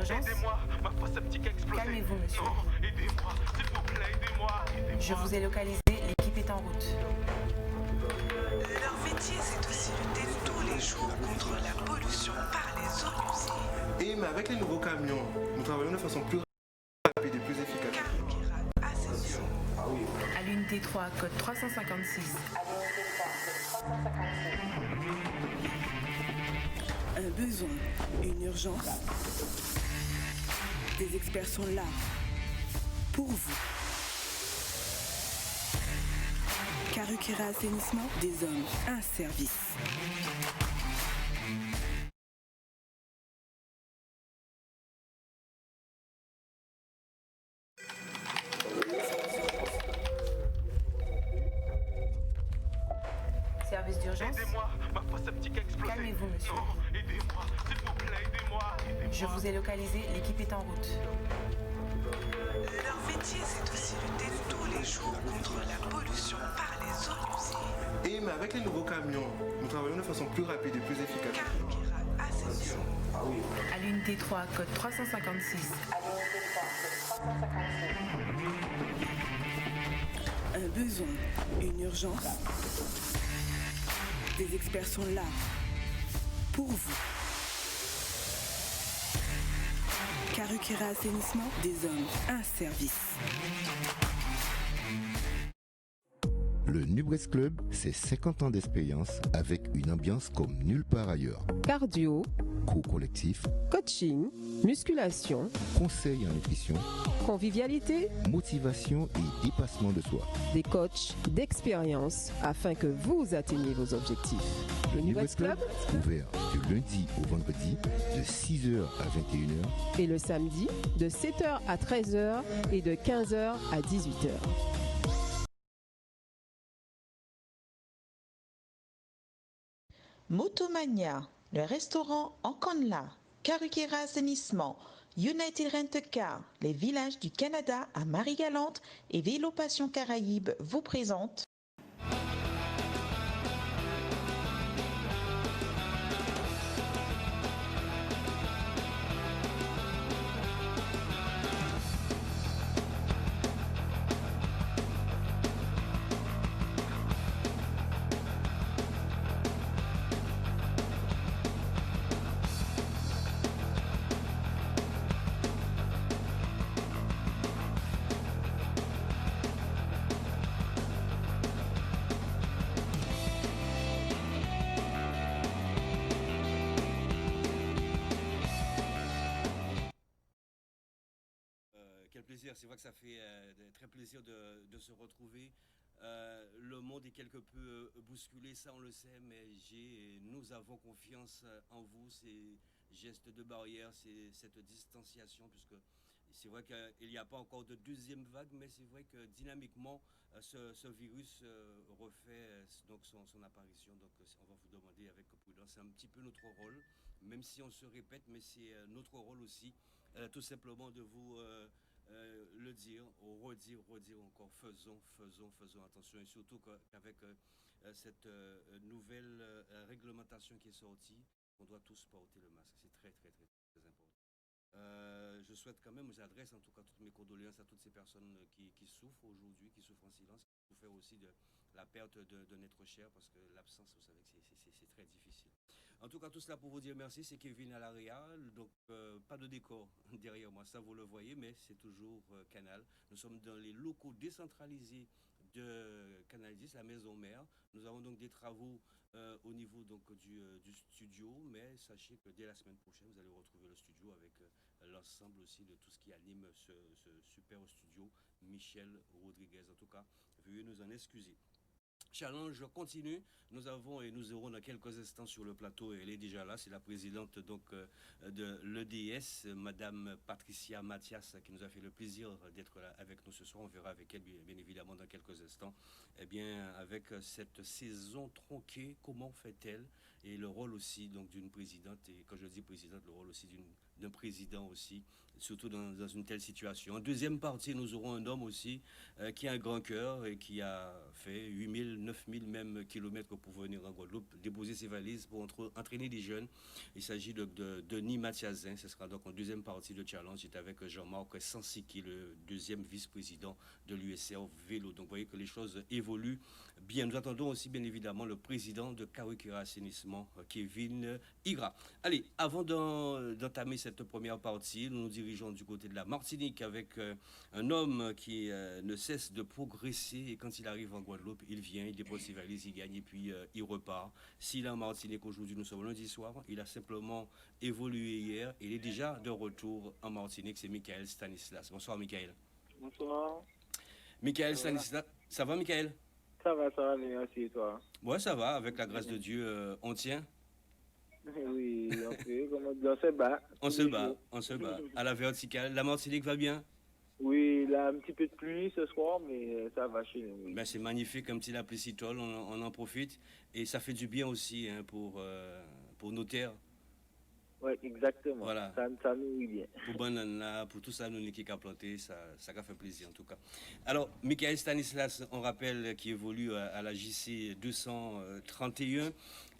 d'urgence? Aidez-moi, ma fosse septique a explosé. Calmez-vous, monsieur. Non, aidez-moi, s'il vous plaît, aidez-moi. Je vous ai localisé, l'équipe est en route. Leur métier, c'est aussi lutter tous les jours contre la pollution par les eaux usées. Et mais avec les nouveaux camions, nous travaillons de façon plus rapide et plus efficace. Carburant assaisonnement. À l'unité 3, code 356. Un besoin, une urgence. Des experts sont là pour vous. Karukira Assainissement, des hommes, un service. Service d'urgence? Aidez-moi, ma fosse septique a explosé. Calmez-vous, monsieur. Non, aidez-moi, s'il vous plaît, aidez-moi. Je vous ai localisé, l'équipe est en route. Leur métier, c'est aussi lutter tous les jours contre la pollution par les eaux usées. Et mais avec les nouveaux camions, nous travaillons de façon plus rapide et plus efficace. Carburant assaisonnement. À l'unité 3, code 356. Un besoin, une urgence. Des experts sont là pour vous. Karukira Assainissement, des hommes, un service. Le Nubres Club, c'est 50 ans d'expérience avec une ambiance comme nulle part ailleurs. Cardio, Cours collectif, coaching, musculation, conseils en nutrition, convivialité, motivation et dépassement de soi. des coachs d'expérience afin que vous atteigniez vos objectifs. Le Nubres Club ouvert du lundi au vendredi de 6h à 21h. est le samedi de 7h à 13h et de 15h à 18h. Motomania, le restaurant en Conla, Karukira Assainissement, United Rent Car, les villages du Canada à Marie-Galante et Vélo Passion Caraïbes vous présentent Quel plaisir, c'est vrai que ça fait très plaisir de se retrouver. Le monde est quelque peu bousculé, ça on le sait, mais nous avons confiance en vous, ces gestes de barrière, cette distanciation, puisque c'est vrai qu'il n'y a pas encore de deuxième vague, mais c'est vrai que dynamiquement, ce virus refait donc son apparition. Donc on va vous demander avec prudence, c'est un petit peu notre rôle, même si on se répète, mais c'est notre rôle aussi, tout simplement de vous le dire, redire encore, faisons attention, et surtout qu'avec cette nouvelle réglementation qui est sortie, on doit tous porter le masque, c'est très important. Je souhaite quand même, j'adresse en tout cas toutes mes condoléances à toutes ces personnes qui souffrent aujourd'hui, qui souffrent en silence, qui souffrent aussi de la perte d'un être cher, parce que l'absence, vous savez que c'est très difficile. En tout cas, tout cela pour vous dire merci, c'est Kevin à l'Aréal, donc pas de décor derrière moi, ça vous le voyez, mais c'est toujours Canal. Nous sommes dans les locaux décentralisés de Canal 10, la maison mère. Nous avons donc des travaux au niveau donc, du studio, mais sachez que dès la semaine prochaine, vous allez retrouver le studio avec l'ensemble aussi de tout ce qui anime ce super studio, Michel Rodriguez. En tout cas, veuillez nous en excuser. Challenge continue. Nous avons et nous aurons dans quelques instants sur le plateau, et elle est déjà là, c'est la présidente donc de l'EDS, Madame Patricia Mathias, qui nous a fait le plaisir d'être là avec nous ce soir. On verra avec elle bien évidemment dans quelques instants. Eh bien, avec cette saison tronquée, comment fait-elle? et le rôle aussi donc d'une présidente, et quand je dis présidente, le rôle aussi d'un président aussi, surtout dans une telle situation. En deuxième partie, nous aurons un homme aussi qui a un grand cœur et qui a fait 8000, 9000 même kilomètres pour venir en Guadeloupe, déposer ses valises pour entraîner des jeunes. Il s'agit de Denis Mathiazin. Ce sera donc en deuxième partie de challenge. J'étais avec Jean-Marc Sansiki, le deuxième vice-président de l'USR Vélo. Donc vous voyez que les choses évoluent bien. Nous attendons aussi bien évidemment le président de Karukira Assainissement, Kevin Ira. Allez, avant d'entamer cette première partie, nous nous dirigeons du côté de la Martinique avec un homme qui ne cesse de progresser, et quand il arrive en Guadeloupe, il vient, il dépose ses valises, il gagne et puis il repart. S'il est en Martinique aujourd'hui, nous sommes lundi soir, il a simplement évolué hier, il est déjà de retour en Martinique, c'est Michael Stanislas. Bonsoir Michael. Bonsoir. Michael Stanislas, ça va Michael? Ça va, merci et toi? Ouais, ça va, avec la grâce de Dieu, on tient. Oui, on se bat. On se bat. À la verticale, la Martinique va bien? Oui, il a un petit peu de pluie ce soir, mais ça va chez nous. Oui. Ben, c'est magnifique, un petit laplicitol, on en profite. Et ça fait du bien aussi hein, pour nos terres. Oui, exactement. Voilà. Ça nous bien. Pour banana, pour tout ça, nous qui a planté, ça fait plaisir en tout cas. Alors, Michael Stanislas, on rappelle, qui évolue à la JC 231.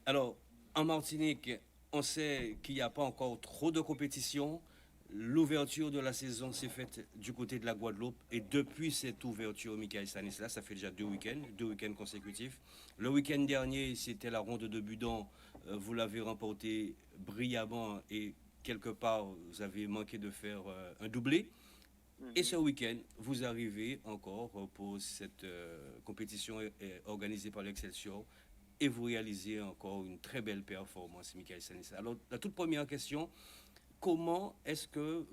Alors, en Martinique, on sait qu'il n'y a pas encore trop de compétition. L'ouverture de la saison s'est faite du côté de la Guadeloupe. Et depuis cette ouverture, Michael Stanislas, ça fait déjà deux week-ends consécutifs. Le week-end dernier, c'était la ronde de Budon. Vous l'avez remporté brillamment et quelque part, vous avez manqué de faire un doublé. Et ce week-end, vous arrivez encore pour cette compétition organisée par l'Excelsior et vous réalisez encore une très belle performance, Michael Stanislas. Alors, la toute première question, comment est-ce que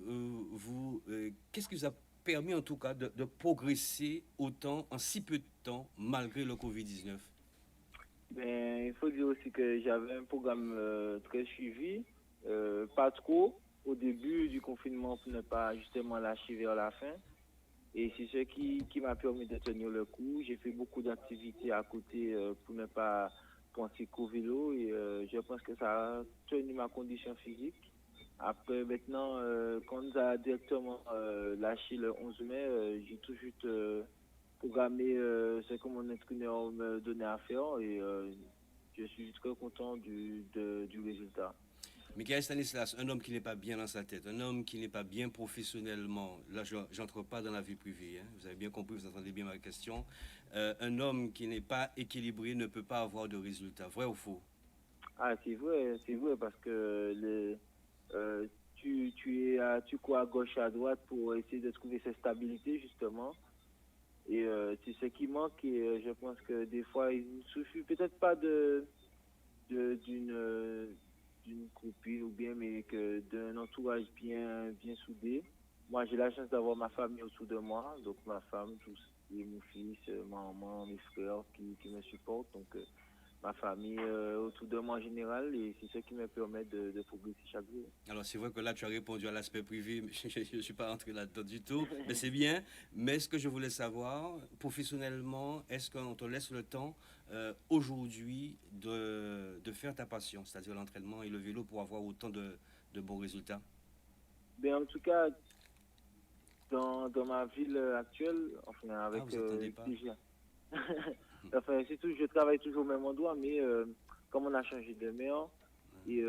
qu'est-ce qui vous a permis en tout cas de progresser autant en si peu de temps malgré le Covid-19? Ben, il faut dire aussi que j'avais un programme très suivi, pas trop au début du confinement pour ne pas justement lâcher vers la fin. Et c'est ce qui m'a permis de tenir le coup. J'ai fait beaucoup d'activités à côté pour ne pas penser qu'au vélo et je pense que ça a tenu ma condition physique. Après, maintenant, quand on nous a directement lâché le 11 mai, j'ai tout de suite programmé ce que mon entraîneur me donnait à faire et je suis très content du résultat. Michael Stanislas, un homme qui n'est pas bien dans sa tête, un homme qui n'est pas bien professionnellement, là je n'entre pas dans la vie privée, hein. Vous avez bien compris, vous entendez bien ma question, un homme qui n'est pas équilibré ne peut pas avoir de résultats, vrai ou faux? Ah c'est vrai parce que tu cours à gauche à droite pour essayer de trouver cette stabilité justement. Et c'est ce qui manque et je pense que des fois il ne suffit peut-être pas d'une copine ou bien mais que d'un entourage bien soudé. Moi j'ai la chance d'avoir ma famille autour de moi, donc ma femme, tous et mon fils, ma maman, mes frères qui me supportent, donc ma famille autour de moi en général et c'est ce qui me permet de progresser chaque jour. Alors c'est vrai que là tu as répondu à l'aspect privé, mais je ne suis pas rentré là-dedans du tout, mais c'est bien. Mais ce que je voulais savoir, professionnellement, est-ce qu'on te laisse le temps aujourd'hui de faire ta passion, c'est-à-dire l'entraînement et le vélo pour avoir autant de bons résultats? Ben, en tout cas, dans ma ville actuelle, enfin avec déjà. Enfin, c'est tout, je travaille toujours au même endroit, mais comme on a changé de maire, et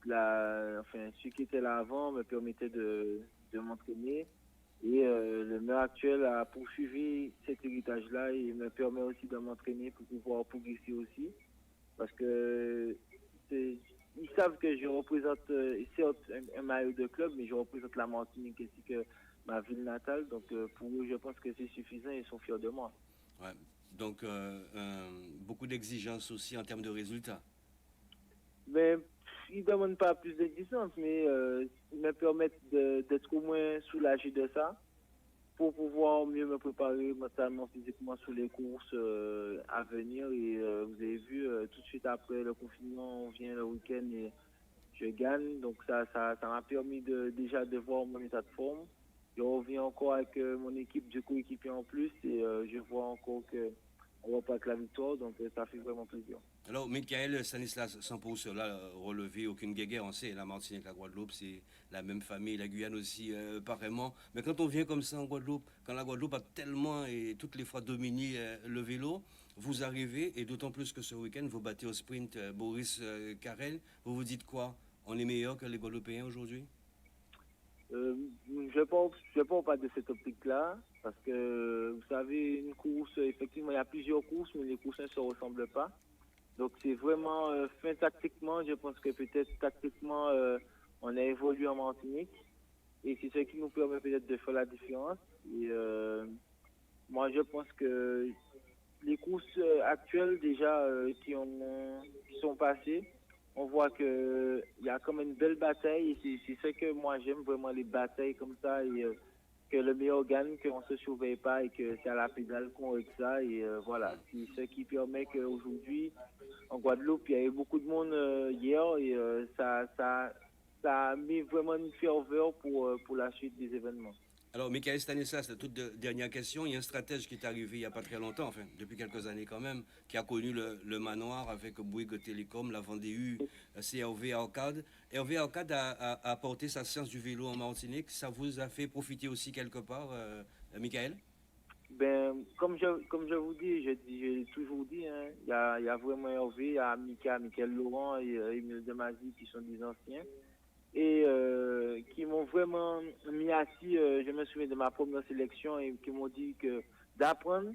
celui qui était là avant me permettait de m'entraîner. Et le maire actuel a poursuivi cet héritage-là et me permet aussi de m'entraîner pour pouvoir progresser aussi. Parce que ils savent que je représente, certes, un maillot de club, mais je représente la Martinique ainsi que ma ville natale. Donc pour eux, je pense que c'est suffisant et ils sont fiers de moi. Ouais. Donc, beaucoup d'exigences aussi en termes de résultats. Mais ils ne demandent pas plus d'exigence, mais ils me permettent d'être au moins soulagé de ça pour pouvoir mieux me préparer mentalement, physiquement sur les courses à venir. Et vous avez vu, tout de suite après le confinement, on vient le week-end et je gagne. Donc ça m'a permis déjà de voir mon état de forme. Je reviens encore avec mon équipe, du coéquipier en plus, et je vois encore que on repart avec la victoire, donc ça fait vraiment plaisir. Alors, Michael Stanislas, sans pour cela relever aucune guéguerre, on sait, la Martinique, la Guadeloupe, c'est la même famille, la Guyane aussi, pareillement. Mais quand on vient comme ça en Guadeloupe, quand la Guadeloupe a tellement et toutes les fois dominé le vélo, vous arrivez, et d'autant plus que ce week-end, vous battez au sprint Boris Carrel, vous vous dites quoi? On est meilleur que les Guadeloupéens aujourd'hui? Je ne pense pas de cette optique-là, parce que vous savez, une course, effectivement, il y a plusieurs courses, mais les courses ne se ressemblent pas. Donc c'est vraiment fin tactiquement, je pense que peut-être tactiquement, on a évolué en Martinique, et c'est ce qui nous permet peut-être de faire la différence. Et moi, je pense que les courses actuelles déjà qui sont passées, on voit qu'il y a comme une belle bataille, et c'est ce que moi j'aime vraiment, les batailles comme ça, et que le meilleur gagne, qu'on ne se surveille pas et que c'est à la pédale qu'on règle ça. Et voilà, c'est ce qui permet qu'aujourd'hui, en Guadeloupe, il y avait beaucoup de monde hier, et ça a mis vraiment une ferveur pour la suite des événements. Alors, Michael Stanislas, la toute dernière question. Il y a un stratège qui est arrivé il n'y a pas très longtemps, enfin, depuis quelques années quand même, qui a connu le manoir avec Bouygues Télécom, la Vendée, c'est Hervé Arcade. Hervé Arcade a apporté sa science du vélo en Martinique. Ça vous a fait profiter aussi quelque part, Michael? Ben, comme je vous dis, j'ai toujours dit, hein, il y a vraiment Hervé, il y a Michael Laurent et Émile Demazie qui sont des anciens, et qui m'ont vraiment mis assis, je me souviens de ma première sélection, et qui m'ont dit que d'apprendre,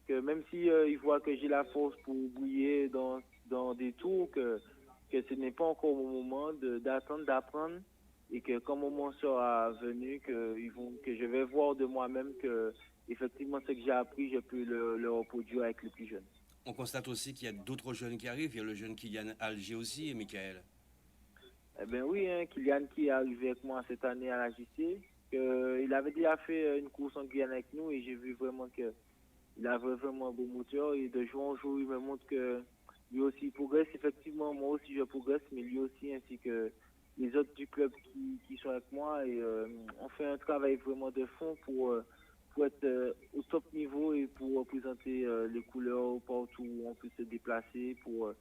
que même si ils voient que j'ai la force pour bouiller dans des tours, que ce n'est pas encore mon moment d'attendre, d'apprendre, et que quand mon moment sera venu, que je vais voir de moi-même que effectivement ce que j'ai appris, je peux le reproduire avec les plus jeunes. On constate aussi qu'il y a d'autres jeunes qui arrivent. Il y a le jeune Kylian Alger aussi, et Michael. Eh bien oui, hein, Kylian qui est arrivé avec moi cette année à la JC, il avait déjà fait une course en Guyane avec nous, et j'ai vu vraiment qu'il avait vraiment un beau moteur, et de jour en jour il me montre que lui aussi progresse. Effectivement, moi aussi je progresse, mais lui aussi, ainsi que les autres du club qui sont avec moi, et on fait un travail vraiment de fond pour être au top niveau et pour représenter les couleurs partout où on peut se déplacer, pour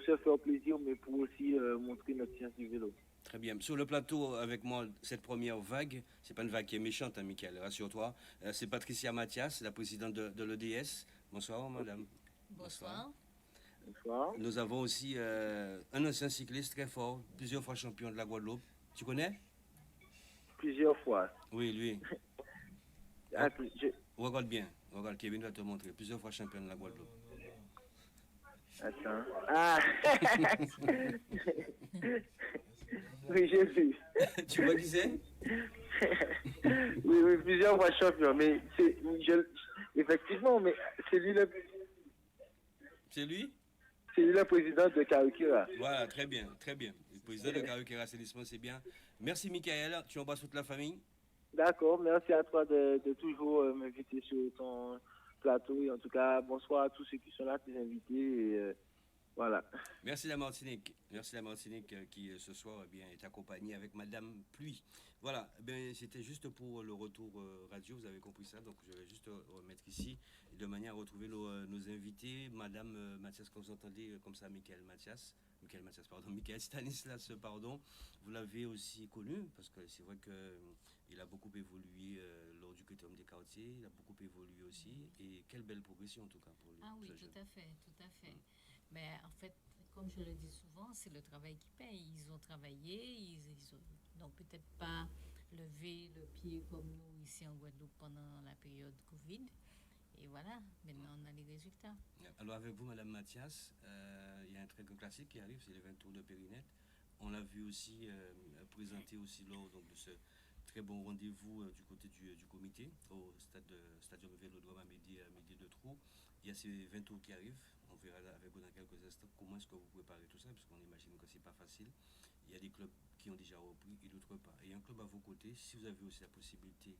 se faire plaisir, mais pour aussi montrer notre science du vélo. Très bien. Sur le plateau avec moi, cette première vague, c'est pas une vague qui est méchante, hein, Michael, rassure-toi. C'est Patricia Mathias, la présidente de l'EDS. Bonsoir, madame. Bonsoir. Bonsoir. Nous avons aussi un ancien cycliste très fort, plusieurs fois champion de la Guadeloupe. Tu connais? Plusieurs fois. Oui, lui. Attends, Regarde bien. Regarde, Kevin va te montrer. Plusieurs fois champion de la Guadeloupe. Attends. Ah oui, j'ai vu. Tu vois qui c'est? Oui, plusieurs fois champion, mais effectivement, mais c'est lui le... C'est lui? C'est lui le président de Karukira. Voilà, très bien, très bien. Le président de Karukira Assainissement, c'est bien. Merci, Michael. Tu embrasses toute la famille? D'accord, merci à toi de toujours m'inviter sur ton plateau. Et en tout cas, bonsoir à tous ceux qui sont là, tes invités. Et, voilà. Merci la Martinique. Merci la Martinique qui ce soir est accompagnée avec Madame Pluie. Voilà, c'était juste pour le retour radio, vous avez compris ça. Donc je vais juste remettre ici de manière à retrouver nos invités. Madame Mathias, comme vous entendez, comme ça, Michael Stanislas, pardon. Vous l'avez aussi connu parce que c'est vrai qu'il a beaucoup évolué lors du Critérium des quartiers. Il a beaucoup évolué aussi. Et quelle belle progression en tout cas pour lui. Ah oui, tout à fait, tout à fait. Mais en fait, comme je le dis souvent, c'est le travail qui paye. Ils ont travaillé, n'ont peut-être pas levé le pied comme nous ici en Guadeloupe pendant la période Covid. Et voilà, maintenant on a les résultats. Alors avec vous, Madame Mathias, il y a un très grand classique qui arrive, c'est les 20 tours de Périnette. On l'a vu aussi présenter aussi lors donc, de ce très bon rendez-vous du côté du comité au Stadium Vélodrome à midi de Trou. Il y a ces 20 tours qui arrivent. On verra avec vous dans quelques instants comment est-ce que vous préparez tout ça, parce qu'on imagine que c'est pas facile. Il y a des clubs qui ont déjà repris et d'autres pas. Et un club à vos côtés, si vous avez aussi la possibilité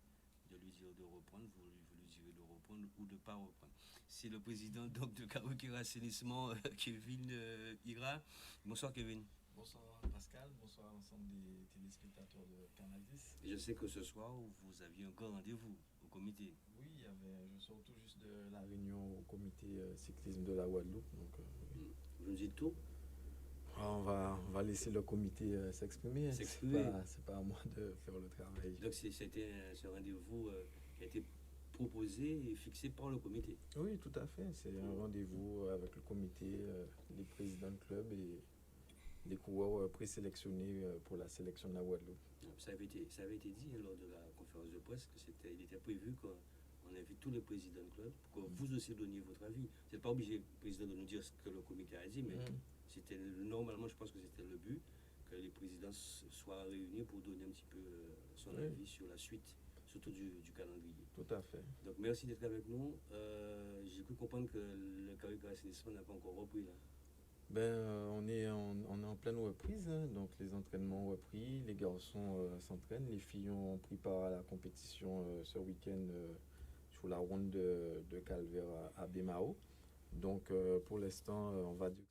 de lui dire de reprendre, vous lui direz de reprendre ou de ne pas reprendre. C'est le président donc, de Karukira Assainissement, Kevin Ira. Bonsoir Kevin. Bonsoir Pascal, bonsoir à l'ensemble des téléspectateurs de Canal 10. Et je sais que ce soir, vous aviez un grand rendez-vous au comité. Oui, je sors tout juste de la réunion au comité comité cyclisme de la Guadeloupe. Donc, Vous nous dites tout? On va laisser le comité s'exprimer. C'est pas à moi de faire le travail. Donc c'était ce rendez-vous qui a été proposé et fixé par le comité? Oui, tout à fait. C'est un rendez-vous avec le comité, les présidents de club et les coureurs présélectionnés pour la sélection de la Guadeloupe. Ça avait été dit lors de la conférence de presse qu'il était prévu qu'on invite tous les présidents de club pour que vous aussi donniez votre avis. Vous n'êtes pas obligé, président, de nous dire ce que le comité a dit, mais normalement, je pense que c'était le but, que les présidents soient réunis pour donner un petit peu son avis sur la suite, surtout du calendrier. Tout à fait. Donc merci d'être avec nous. J'ai cru comprendre que le carré d'assainissement n'a pas encore repris là. On est en pleine reprise, hein, donc les entraînements ont repris, les garçons s'entraînent, les filles ont pris part à la compétition ce week-end sur la ronde de Calvaire à Bémao. Donc pour l'instant, on va dire que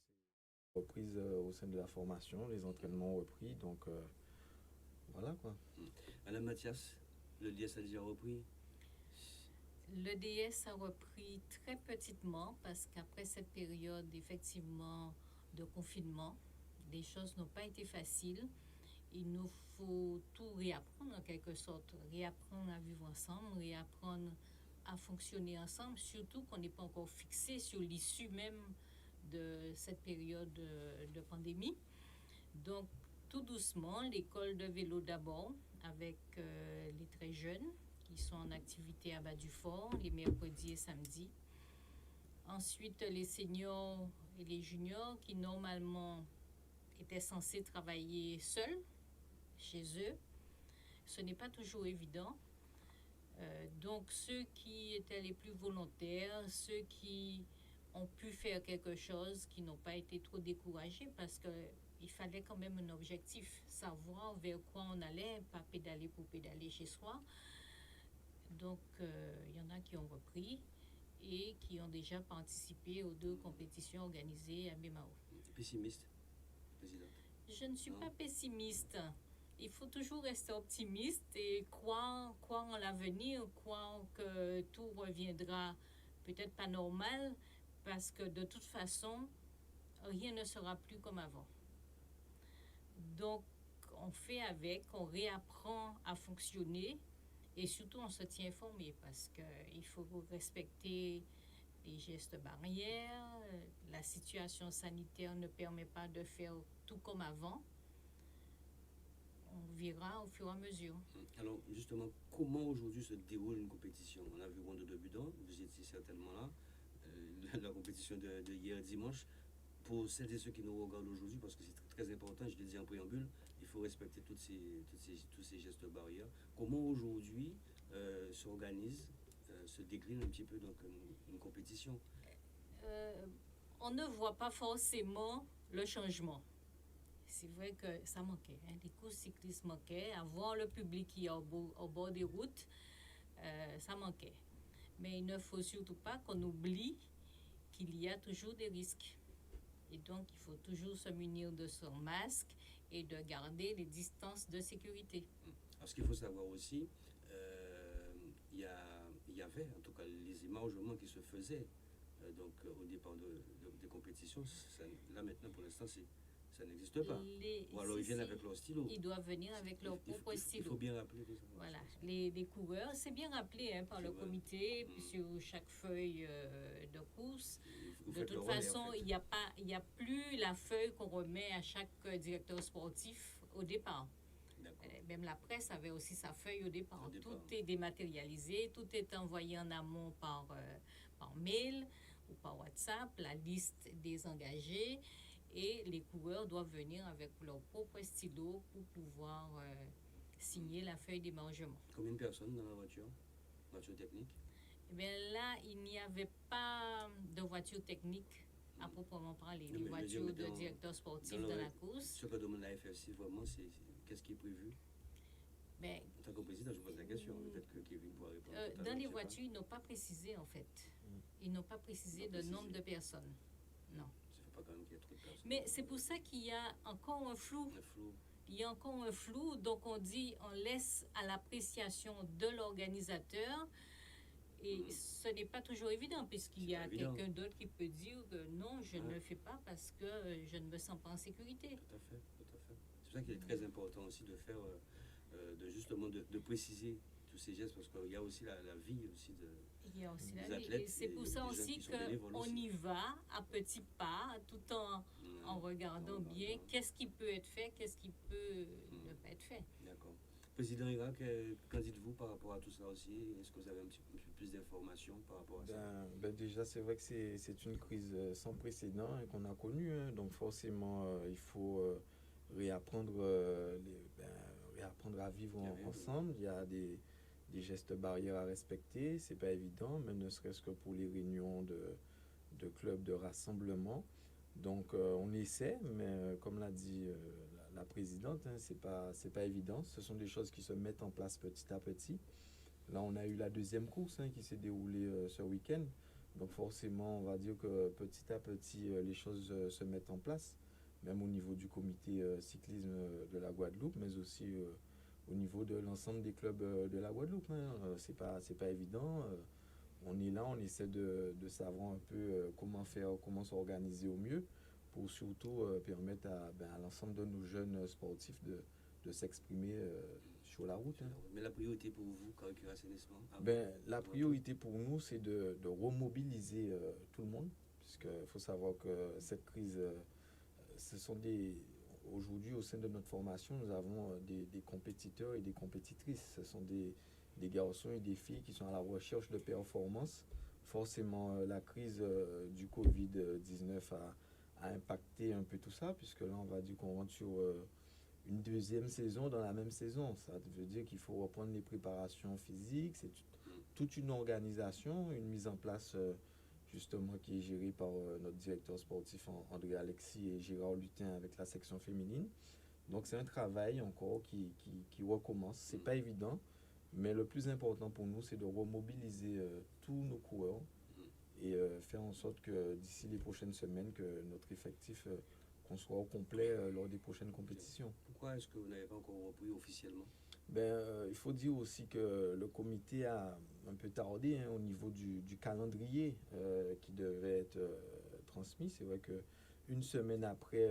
c'est une reprise au sein de la formation, les entraînements ont repris, donc voilà quoi. Madame Mathias, le DS a déjà repris? Le DS a repris très petitement parce qu'après cette période effectivement de confinement, les choses n'ont pas été faciles. Il nous faut tout réapprendre en quelque sorte, réapprendre à vivre ensemble, réapprendre à fonctionner ensemble, surtout qu'on n'est pas encore fixé sur l'issue même de cette période de pandémie. Donc tout doucement, l'école de vélo d'abord avec les très jeunes qui sont en activité à Bas-du-Fort les mercredis et samedis. Ensuite, les seniors et les juniors qui normalement étaient censés travailler seuls chez eux. Ce n'est pas toujours évident. Donc, ceux qui étaient les plus volontaires, ceux qui ont pu faire quelque chose, qui n'ont pas été trop découragés parce qu'il fallait quand même un objectif, savoir vers quoi on allait, pas pédaler pour pédaler chez soi. Donc, il y en a qui ont repris et qui ont déjà participé aux 2 compétitions organisées à Bémao. Pessimiste, président? Je ne suis pas pessimiste. Il faut toujours rester optimiste et croire en l'avenir, croire que tout reviendra peut-être pas normal, parce que de toute façon, rien ne sera plus comme avant. Donc, on fait avec, on réapprend à fonctionner. Et surtout, on se tient informé parce qu'il faut respecter les gestes barrières. La situation sanitaire ne permet pas de faire tout comme avant. On verra au fur et à mesure. Alors, justement, comment aujourd'hui se déroule une compétition? On a vu Ronde de Budon, vous étiez certainement là. La compétition de hier dimanche. Pour celles et ceux qui nous regardent aujourd'hui, parce que c'est très important, je l'ai dit en préambule, il faut respecter tous ces gestes barrières. Comment aujourd'hui s'organise, se décline un petit peu donc une compétition? On ne voit pas forcément le changement. C'est vrai que ça manquait. Les courses cyclistes manquaient. Avoir le public qui est au bord des routes, ça manquait. Mais il ne faut surtout pas qu'on oublie qu'il y a toujours des risques. Et donc, il faut toujours se munir de son masque et de garder les distances de sécurité. Alors, ce qu'il faut savoir aussi, il y avait en tout cas les émargements qui se faisaient donc, au départ des compétitions. Là, maintenant, pour l'instant, ça n'existe pas. Ou alors, ils viennent avec leur stylo. Ils doivent venir avec leur propre stylo. Il faut bien rappeler tout ça. Voilà. Les coureurs, c'est bien rappelé par le comité, sur chaque feuille de course. De toute façon, il n'y a plus la feuille qu'on remet à chaque directeur sportif au départ. Même la presse avait aussi sa feuille au départ. Tout est dématérialisé, tout est envoyé en amont par mail ou par WhatsApp, la liste des engagés, et les coureurs doivent venir avec leur propre stylo pour pouvoir signer la feuille d'émargement. Combien de personnes dans la voiture technique? Eh bien là, il n'y avait pas de voiture technique à proprement parler. Les voitures de directeur sportif de la course. Ce que demande la FFC, vraiment, qu'est-ce qui est prévu? En tant que président, je pose la question. Peut-être que Kevin pourra répondre. Dans les voitures, ils n'ont pas précisé, en fait. Ils n'ont pas précisé le nombre de personnes. Non. Ça ne fait pas quand même qu'il y ait trop de personnes. Mais c'est pour ça qu'il y a encore un flou. Il y a encore un flou. Donc, on laisse à l'appréciation de l'organisateur. Et ce n'est pas toujours évident, puisqu'il y a quelqu'un d'autre qui peut dire que non, je ne le fais pas parce que je ne me sens pas en sécurité. Tout à fait, tout à fait. C'est pour ça qu'il est très important aussi de faire, de préciser tous ces gestes, parce qu'il y a aussi la vie aussi Il y a aussi des la vie. athlètes. Et c'est pour ça aussi qu'on y va à petits pas, tout en regardant bien qu'est-ce qui peut être fait, qu'est-ce qui peut ne pas être fait. D'accord. Président Irak, qu'en dites-vous par rapport à tout ça aussi? Est-ce que vous avez un petit peu plus d'informations par rapport à ça? Déjà, c'est vrai que c'est une crise sans précédent qu'on a connue. Hein. Donc forcément, il faut réapprendre, réapprendre à vivre ensemble. Il y a des gestes barrières à respecter. C'est pas évident, mais ne serait-ce que pour les réunions de clubs, de rassemblement. Donc on essaie, mais comme l'a dit la présidente, hein, c'est pas évident. Ce sont des choses qui se mettent en place petit à petit. Là, on a eu la deuxième course qui s'est déroulée ce week-end. Donc forcément, on va dire que petit à petit, les choses se mettent en place, même au niveau du comité cyclisme de la Guadeloupe, mais aussi au niveau de l'ensemble des clubs de la Guadeloupe. Hein. C'est pas évident. On est là, on essaie de savoir un peu comment s'organiser au mieux pour surtout permettre à l'ensemble de nos jeunes sportifs de s'exprimer sur la route. Hein. Mais la priorité pour vous, Carruquet Assainissement? La priorité pour nous, c'est de remobiliser tout le monde, puisqu'il faut savoir que cette crise, aujourd'hui, au sein de notre formation, nous avons des compétiteurs et des compétitrices. Ce sont des garçons et des filles qui sont à la recherche de performance. Forcément, la crise du Covid-19 a impacté un peu tout ça, puisque là, on va dire qu'on rentre sur une deuxième saison dans la même saison. Ça veut dire qu'il faut reprendre les préparations physiques. C'est toute une organisation, une mise en place justement qui est gérée par notre directeur sportif André Alexis et Gérard Lutin avec la section féminine. Donc c'est un travail encore qui recommence. C'est pas évident, mais le plus important pour nous, c'est de remobiliser tous nos coureurs et faire en sorte que d'ici les prochaines semaines, que notre effectif qu'on soit au complet lors des prochaines compétitions. Pourquoi est-ce que vous n'avez pas encore repris officiellement? Il faut dire aussi que le comité a un peu tardé au niveau du calendrier qui devait être transmis. C'est vrai qu'une semaine après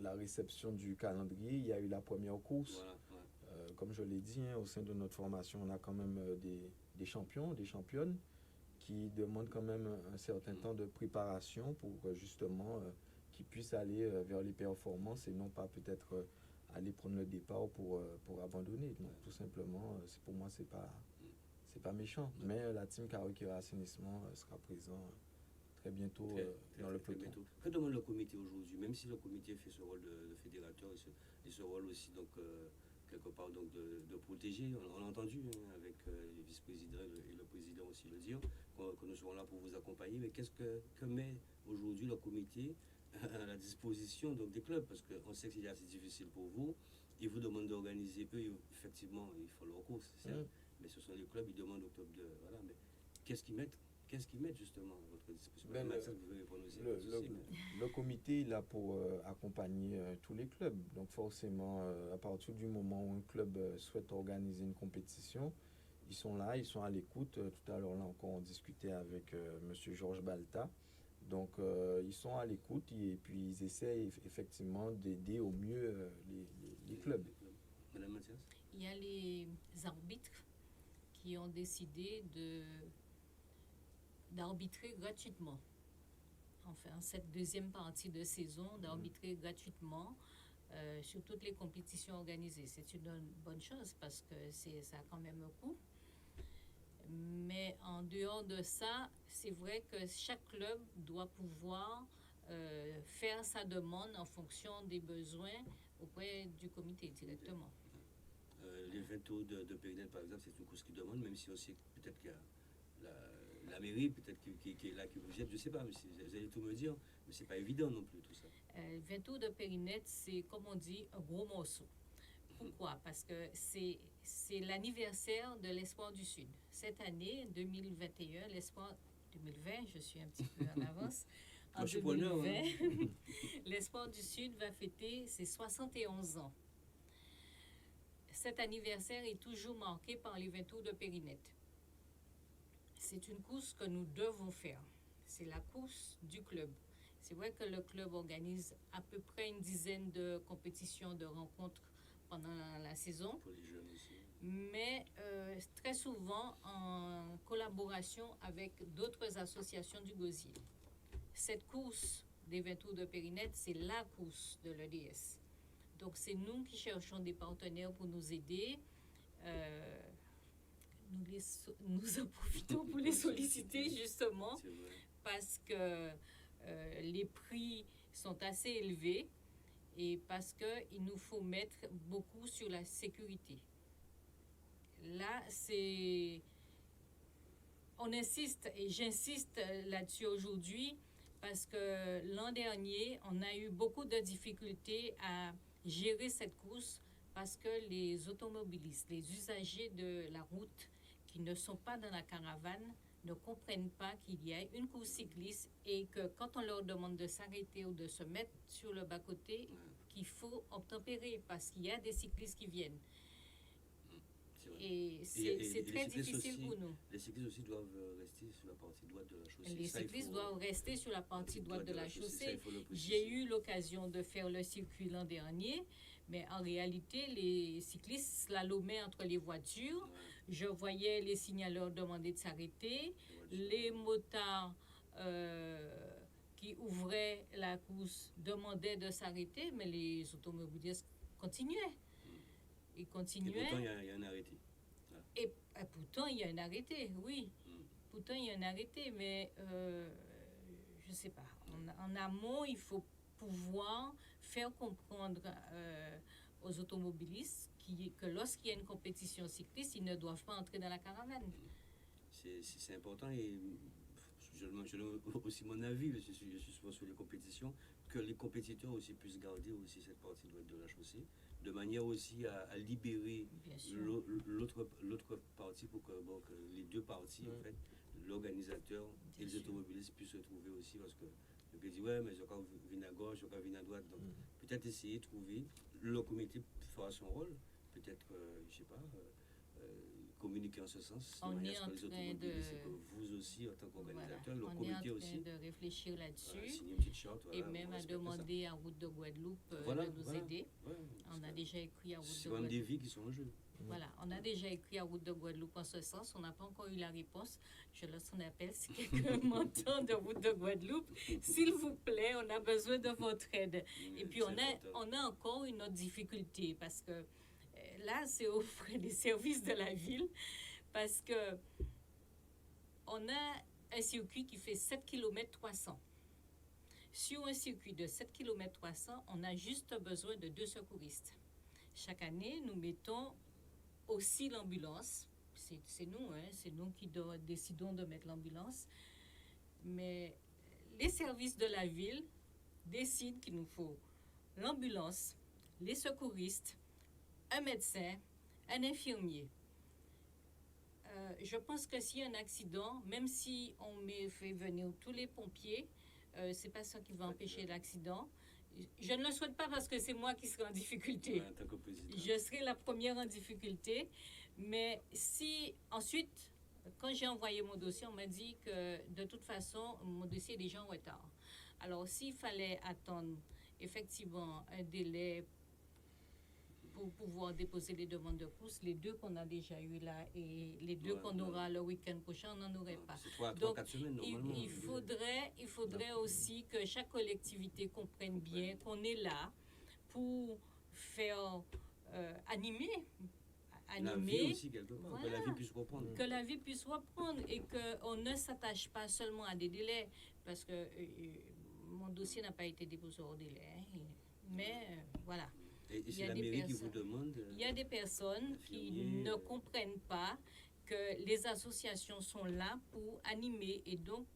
la réception du calendrier, il y a eu la première course. Voilà. Comme je l'ai dit, au sein de notre formation, on a quand même des champions, des championnes qui demandent quand même un certain temps de préparation pour justement qu'ils puissent aller vers les performances et non pas peut-être aller prendre le départ pour abandonner. Donc tout simplement, pour moi, c'est pas méchant. Mais la team Carruquet Assainissement sera présent très bientôt dans le peloton. Que demande le comité aujourd'hui? Même si le comité fait ce rôle de fédérateur et ce rôle aussi donc quelque part donc de protéger, on l'a entendu avec les vice-présidents et le président aussi le dire, que nous serons là pour vous accompagner. Mais qu'est-ce que met aujourd'hui le comité à la disposition donc des clubs, parce qu'on sait que c'est assez difficile pour vous, ils vous demandent d'organiser, eux effectivement ils font leur course, mais ce sont les clubs, ils demandent octobre de voilà, mais qu'est-ce qu'ils mettent justement à votre disposition? Le comité est là pour accompagner tous les clubs, donc forcément à partir du moment où un club souhaite organiser une compétition, ils sont là, ils sont à l'écoute. Tout à l'heure là encore on discutait avec monsieur Georges Balta. Donc, ils sont à l'écoute et puis ils essaient effectivement d'aider au mieux les clubs. Madame Mathias? Il y a les arbitres qui ont décidé d'arbitrer gratuitement. Enfin, cette deuxième partie de saison, d'arbitrer gratuitement sur toutes les compétitions organisées. C'est une bonne chose parce que ça a quand même un coût. Mais en dehors de ça, c'est vrai que chaque club doit pouvoir faire sa demande en fonction des besoins auprès du comité directement. Les 20 tours de Périnette, par exemple, c'est une course qui demande, même si on sait peut-être qu'il y a la mairie, peut-être qui est là, qui vous jette, je ne sais pas, vous allez tout me dire, mais ce n'est pas évident non plus tout ça. 20 tours de Périnette, c'est, comme on dit, un gros morceau. Pourquoi? Parce que c'est l'anniversaire de l'Espoir du Sud. Cette année, 2021, l'Espoir 2020, je suis un petit peu en avance. En 2020, l'Espoir du Sud va fêter ses 71 ans. Cet anniversaire est toujours marqué par les 20 tours de Périnette. c'est une course que nous devons faire. C'est la course du club. C'est vrai que le club organise à peu près une dizaine de compétitions, de rencontres pendant la saison. Pour les jeunes aussi. Mais très souvent en collaboration avec d'autres associations du Gosier. Cette course des 20 tours de Périnette, c'est la course de l'EDS. Donc c'est nous qui cherchons des partenaires pour nous aider. Nous en profitons pour les solliciter justement parce que les prix sont assez élevés et parce qu'il nous faut mettre beaucoup sur la sécurité. Là, on insiste et j'insiste là-dessus aujourd'hui parce que l'an dernier, on a eu beaucoup de difficultés à gérer cette course parce que les automobilistes, les usagers de la route qui ne sont pas dans la caravane ne comprennent pas qu'il y a une course cycliste et que quand on leur demande de s'arrêter ou de se mettre sur le bas-côté, qu'il faut obtempérer parce qu'il y a des cyclistes qui viennent. Et c'est très difficile aussi, pour nous. Les cyclistes aussi doivent rester sur la partie droite de la chaussée. Les cyclistes doivent rester sur la partie droite de la chaussée. Ça, j'ai eu l'occasion de faire le circuit l'an dernier, mais en réalité, les cyclistes slalomaient entre les voitures. Ouais. Je voyais les signaleurs demander de s'arrêter. Les motards qui ouvraient la course demandaient de s'arrêter, mais les automobilistes continuaient. Ils continuaient. Et pourtant, il y a un arrêté. Et pourtant, il y a un arrêté, oui. Pourtant, il y a un arrêté, mais je ne sais pas. En amont, il faut pouvoir faire comprendre aux automobilistes que lorsqu'il y a une compétition cycliste, ils ne doivent pas entrer dans la caravane. C'est important et je donne aussi mon avis, je suis souvent sur les compétitions, que les compétiteurs aussi puissent garder aussi cette partie de la chaussée, de manière aussi à libérer l'autre partie pour que les deux parties, en fait, l'organisateur et les automobilistes puissent se trouver aussi, parce que le gars dit ouais, mais je vais venir à gauche, je vais venir à droite, donc peut-être essayer de trouver, le comité fera son rôle, peut-être, je sais pas, communiquer en ce sens, on est en train de vous aussi en tant qu'organisateur, le comité aussi, on est en train de réfléchir là-dessus, signer une petite charte, et même à demander à Route de Guadeloupe de nous aider. On a déjà écrit à Route de Guadeloupe. C'est des vies qui sont en jeu. Voilà, on a déjà écrit à Route de Guadeloupe en ce sens, on n'a pas encore eu la réponse. Je lance un appel si quelqu'un m'entend de Route de Guadeloupe. S'il vous plaît, on a besoin de votre aide. Et puis on a encore une autre difficulté parce que là, c'est aux frais des services de la ville parce que on a un circuit qui fait 7 km 300. Sur un circuit de 7 km 300, on a juste besoin de 2 secouristes. Chaque année, nous mettons aussi l'ambulance. C'est nous qui décidons de mettre l'ambulance. Mais les services de la ville décident qu'il nous faut l'ambulance, les secouristes, un médecin, un infirmier. Je pense que s'il y a un accident, même si on fait venir tous les pompiers, c'est pas ça qui va empêcher l'accident. Je ne le souhaite pas parce que c'est moi qui serai en difficulté. Je serai la première en difficulté. Mais si ensuite, quand j'ai envoyé mon dossier, on m'a dit que de toute façon, mon dossier est déjà en retard. Alors s'il fallait attendre effectivement un délai pour pouvoir déposer les demandes de course, les 2 qu'on a déjà eu là et les 2 qu'on aura le week-end prochain, on n'en aurait pas. C'est 3 Donc, 4 semaines normalement. Il faudrait aussi que chaque collectivité comprenne bien qu'on est là pour faire animer la vie aussi quelque part, voilà, que la vie puisse reprendre. Que la vie puisse reprendre et qu'on ne s'attache pas seulement à des délais, parce que mon dossier n'a pas été déposé au délai, mais voilà. Et c'est la mairie qui vous demande. Il y a des personnes qui ne comprennent pas que les associations sont là pour animer et donc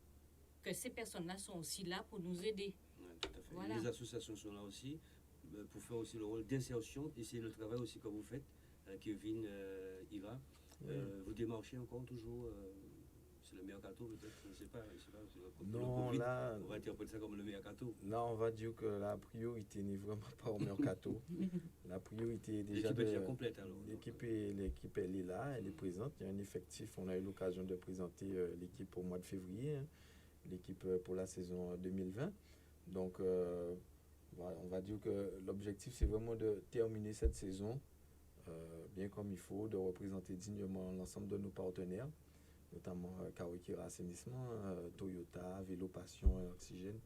que ces personnes-là sont aussi là pour nous aider. Ouais, tout à fait. Voilà. Les associations sont là aussi pour faire aussi le rôle d'insertion et c'est le travail aussi que vous faites, Kevin, Ira. Vous démarchez encore toujours C'est le mercato peut-être, je ne sais pas. Non, COVID, là, on va interpréter ça comme le mercato. Là, on va dire que la priorité n'est vraiment pas au mercato. La priorité est déjà l'équipe est déjà complète alors. L'équipe elle est là, elle est présente. Il y a un effectif. On a eu l'occasion de présenter l'équipe au mois de février, hein, l'équipe pour la saison 2020. Donc, voilà, on va dire que l'objectif, c'est vraiment de terminer cette saison bien comme il faut, de représenter dignement l'ensemble de nos partenaires, notamment Kawikira Assainissement, Toyota, Vélo Passion et Oxygène.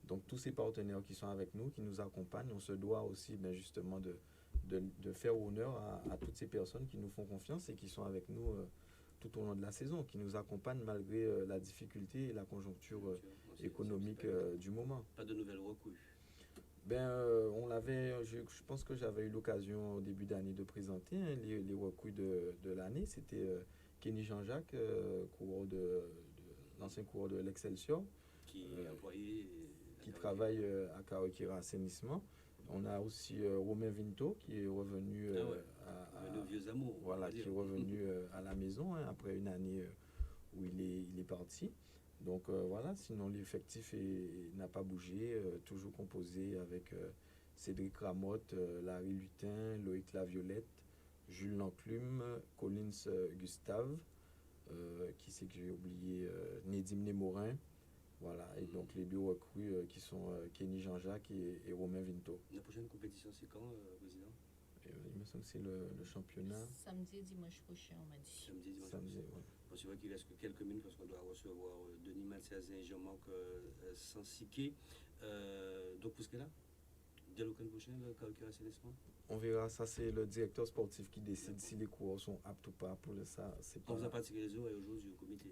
Donc tous ces partenaires qui sont avec nous, qui nous accompagnent, on se doit aussi justement de faire honneur à toutes ces personnes qui nous font confiance et qui sont avec nous tout au long de la saison, qui nous accompagnent malgré la difficulté et la conjoncture économique du moment. Pas de nouvelles recrues. On l'avait, je pense que j'avais eu l'occasion au début d'année de présenter les recrues de l'année. C'était Kenny Jean-Jacques, l'ancien coureur de l'Excelsior, qui est employé, qui travaille à Kawikira Assainissement. On a aussi Romain Vinto qui est revenu vieux amour, voilà, qui est revenu à la maison après une année où il est parti. Donc voilà, sinon l'effectif n'a pas bougé, toujours composé avec Cédric Ramotte, Larry Lutin, Loïc Laviolette, Jules Lanclume, Collins Gustave, qui c'est que j'ai oublié, Nedim Nemorin, voilà, et donc les deux recrues qui sont Kenny Jean-Jacques et Romain Vinto. La prochaine compétition c'est quand, président? Il me semble que c'est le championnat. Samedi et dimanche prochain, on m'a dit. Samedi et dimanche prochain. Ouais. Bon, c'est vrai qu'il reste que quelques minutes parce qu'on doit recevoir Denis Mathiazin et Jean-Marc Sansiquet. Donc, pour ce qui est là, dès le week-end prochain, le Kawikira Assainissement? On verra, ça c'est le directeur sportif qui décide si les coureurs sont aptes ou pas pour ça. On vous a pas tiré les oreilles aujourd'hui au comité?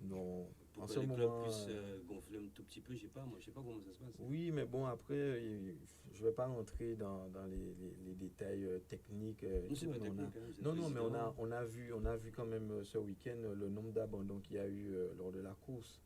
Non. Pour que les clubs puissent gonfler un tout petit peu, je sais pas comment ça se passe. Oui, mais bon, après, je vais pas rentrer dans les détails techniques. Mais on a vu quand même ce week-end le nombre d'abandons qu'il y a eu lors de la course.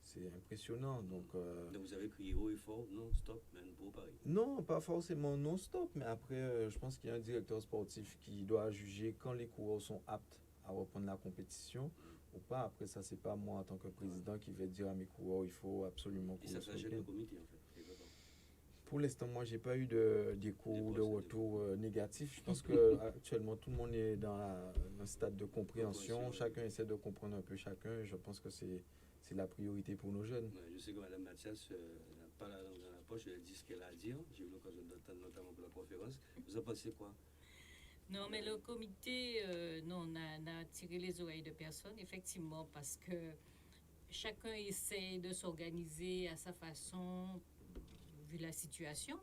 C'est impressionnant. Donc vous avez crié haut et fort, non, stop, même pour Paris? Non, pas forcément non stop, mais après, je pense qu'il y a un directeur sportif qui doit juger quand les coureurs sont aptes à reprendre la compétition. Ou pas. Après ça, c'est pas moi en tant que président qui vais dire à mes coureurs il faut absolument courir. Et ça s'agit le comité en fait. Pour l'instant, moi j'ai pas eu d'écho ou de retour négatif. Je pense que actuellement tout le monde est dans un stade de compréhension. Chacun essaie de comprendre un peu chacun. Je pense que c'est la priorité pour nos jeunes. Ouais, je sais que Mme Mathias n'a pas la langue dans la poche, elle dit ce qu'elle a à dire. J'ai eu l'occasion d'entendre notamment pour la conférence. Vous en pensez quoi? Non, mais le comité, on a tiré les oreilles de personne, effectivement, parce que chacun essaie de s'organiser à sa façon, vu la situation.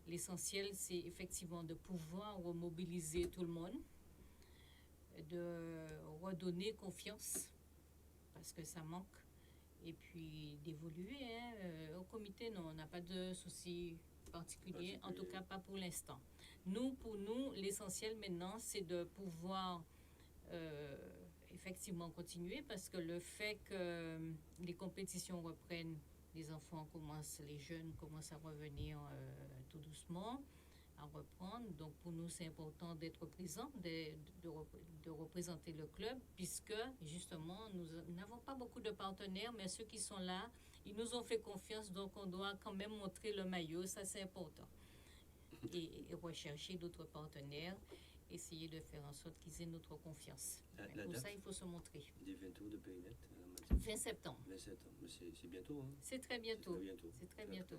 L'essentiel, c'est effectivement de pouvoir remobiliser tout le monde, de redonner confiance, parce que ça manque, et puis d'évoluer. Au comité, non, on n'a pas de soucis particuliers, en tout cas pas pour l'instant. Pour nous, l'essentiel maintenant, c'est de pouvoir effectivement continuer parce que le fait que les compétitions reprennent, les jeunes commencent à revenir tout doucement, à reprendre. Donc pour nous, c'est important d'être présent, de représenter le club puisque justement, nous n'avons pas beaucoup de partenaires, mais ceux qui sont là, ils nous ont fait confiance, donc on doit quand même montrer le maillot, ça c'est important. Et rechercher d'autres partenaires, essayer de faire en sorte qu'ils aient notre confiance. Pour ça, il faut se montrer. Des 20 tours de périmètre 20 septembre. 20 septembre, mais c'est bientôt. Hein. C'est très bientôt. C'est très bientôt.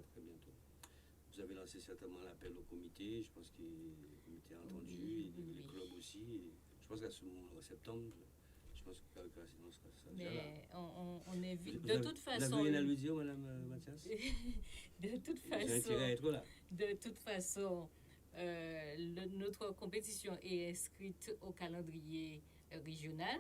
Vous avez lancé certainement l'appel au comité, je pense que le comité a entendu, et les clubs aussi. Et je pense qu'à ce moment, en septembre, je pense que Kawikira sera déjà là. Mais on est vite. De toute façon. Vous avez rien à lui dire, Mme Mathias? De toute façon. J'ai intérêt à être là. De toute façon, notre compétition est inscrite au calendrier régional.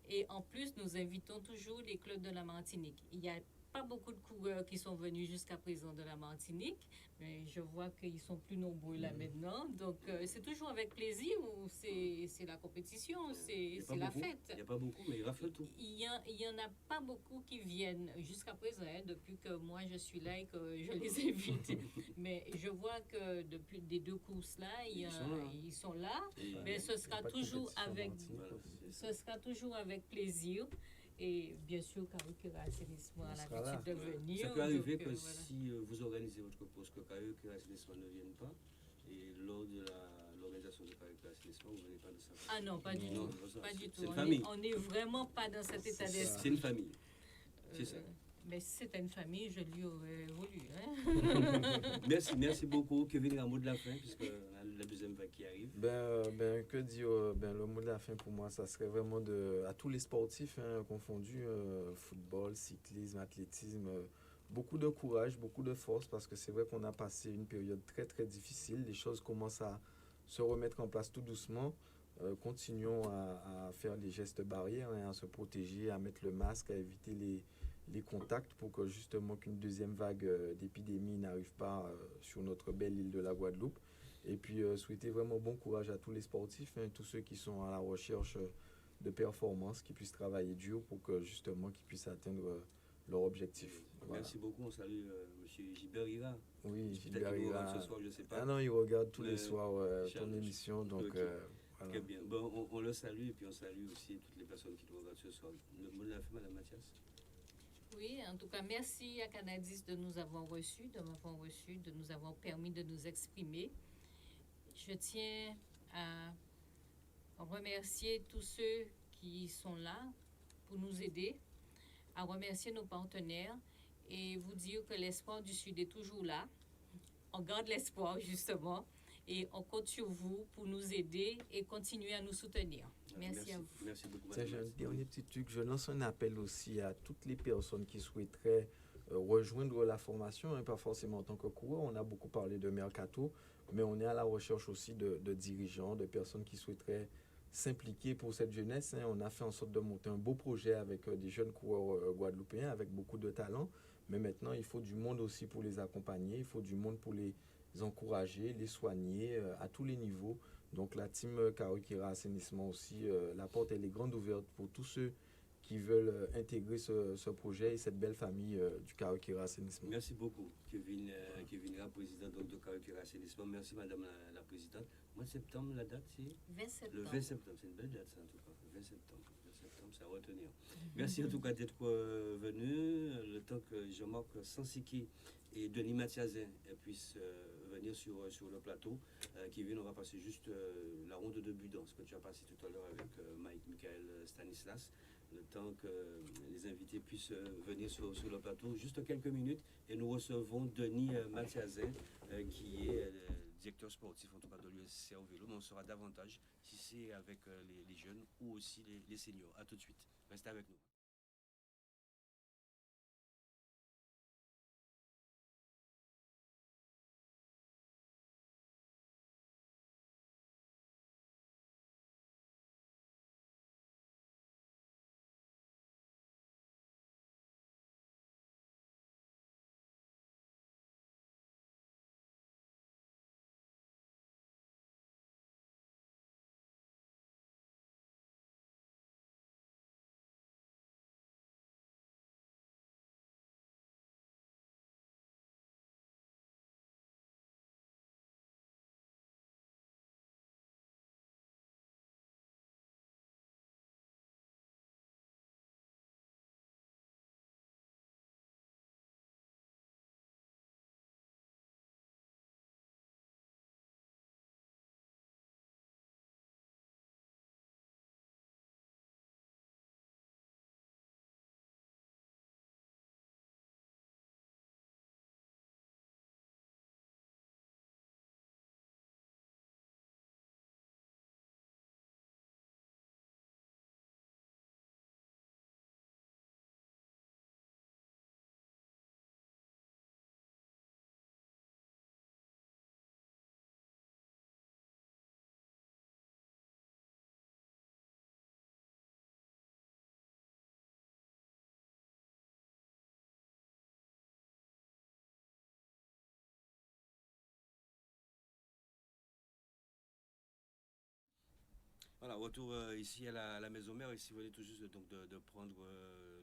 Et en plus, nous invitons toujours les clubs de la Martinique. Il n'y a pas beaucoup de coureurs qui sont venus jusqu'à présent de la Martinique, mais je vois qu'ils sont plus nombreux là maintenant. Donc, c'est toujours avec plaisir où c'est la compétition, c'est la fête. Il n'y a pas beaucoup, mais ils raflent tout. Il y en a pas beaucoup qui viennent jusqu'à présent, depuis que moi je suis là et que je les invite. Mais je vois que depuis les deux courses-là, ils sont là. Mais ce sera toujours avec plaisir Et bien sûr, Karukira Assainissement a l'habitude de venir. Ça peut arriver donc, que voilà. si vous organisez votre pause, que Karukira Assainissement ne vienne pas, et lors de l'organisation de Karukira Assainissement, vous ne venez pas de ça. Ah non, pas du Non, tout. non, ça, Pas du tout. C'est une famille. On n'est vraiment pas dans cet état d'esprit. C'est une famille. C'est ça. Mais si c'était une famille, je lui aurais voulu. Hein? Merci beaucoup. Kevin, un mot de la fin, puisque la deuxième vague qui arrive. Que dire le mot de la fin pour moi, ça serait vraiment à tous les sportifs confondus, football, cyclisme, athlétisme, beaucoup de courage, beaucoup de force, parce que c'est vrai qu'on a passé une période très très difficile. Les choses commencent à se remettre en place tout doucement. Continuons à faire les gestes barrières, à se protéger, à mettre le masque, à éviter les contacts pour que justement qu'une deuxième vague d'épidémie n'arrive pas sur notre belle île de la Guadeloupe. Et puis souhaiter vraiment bon courage à tous les sportifs, tous ceux qui sont à la recherche de performance, qui puissent travailler dur pour que justement qu'ils puissent atteindre leur objectif. Voilà. Merci beaucoup, on salue M. Gilbert Rira. Oui, Gilbert Rira. Ce soir, je sais pas. Ah non, il regarde tous les soirs ton émission, donc okay. Voilà. Très bien. Bon, on le salue et puis on salue aussi toutes les personnes qui nous regardent ce soir. Le mot de la fin, Madame Mathias. Oui, en tout cas, merci à Canadis de nous avoir reçus, de nous avoir permis de nous exprimer. Je tiens à remercier tous ceux qui sont là pour nous aider, à remercier nos partenaires et vous dire que l'espoir du Sud est toujours là. On garde l'espoir, justement, et on compte sur vous pour nous aider et continuer à nous soutenir. Merci à vous. Merci beaucoup. J'ai un dernier petit truc. Je lance un appel aussi à toutes les personnes qui souhaiteraient rejoindre la formation, pas forcément en tant que coureur. On a beaucoup parlé de mercato, mais on est à la recherche aussi de dirigeants, de personnes qui souhaiteraient s'impliquer pour cette jeunesse. On a fait en sorte de monter un beau projet avec des jeunes coureurs guadeloupéens avec beaucoup de talent, mais maintenant il faut du monde aussi pour les accompagner, il faut du monde pour les encourager, les soigner à tous les niveaux. Donc la team Karukira Assainissement aussi, la porte elle est grande ouverte pour tous ceux qui veulent intégrer ce projet et cette belle famille du Karukira Assainissement. Merci beaucoup, Kevin Ra, président de Karukira Assainissement. Merci, Madame la Présidente. Mois de septembre, la date, c'est 20 septembre. Le 20 septembre, c'est une belle date, ça, en tout cas. 20 septembre, c'est à retenir. Merci en tout cas d'être venu. Le temps que Jean-Marc Sansiki et Denis Mathiazin puissent venir sur le plateau. Kevin, on va passer juste la ronde de Budan, ce que tu as passé tout à l'heure avec Mike, Michael, Stanislas. Le temps que les invités puissent venir sur le plateau, juste quelques minutes, et nous recevons Denis Mathiazin, qui est directeur sportif, en tout cas de l'USC au vélo, mais on saura davantage si c'est avec les jeunes ou aussi les seniors. A tout de suite, restez avec nous. Voilà, retour ici à la maison mère. Ici, vous venez tout juste donc, de prendre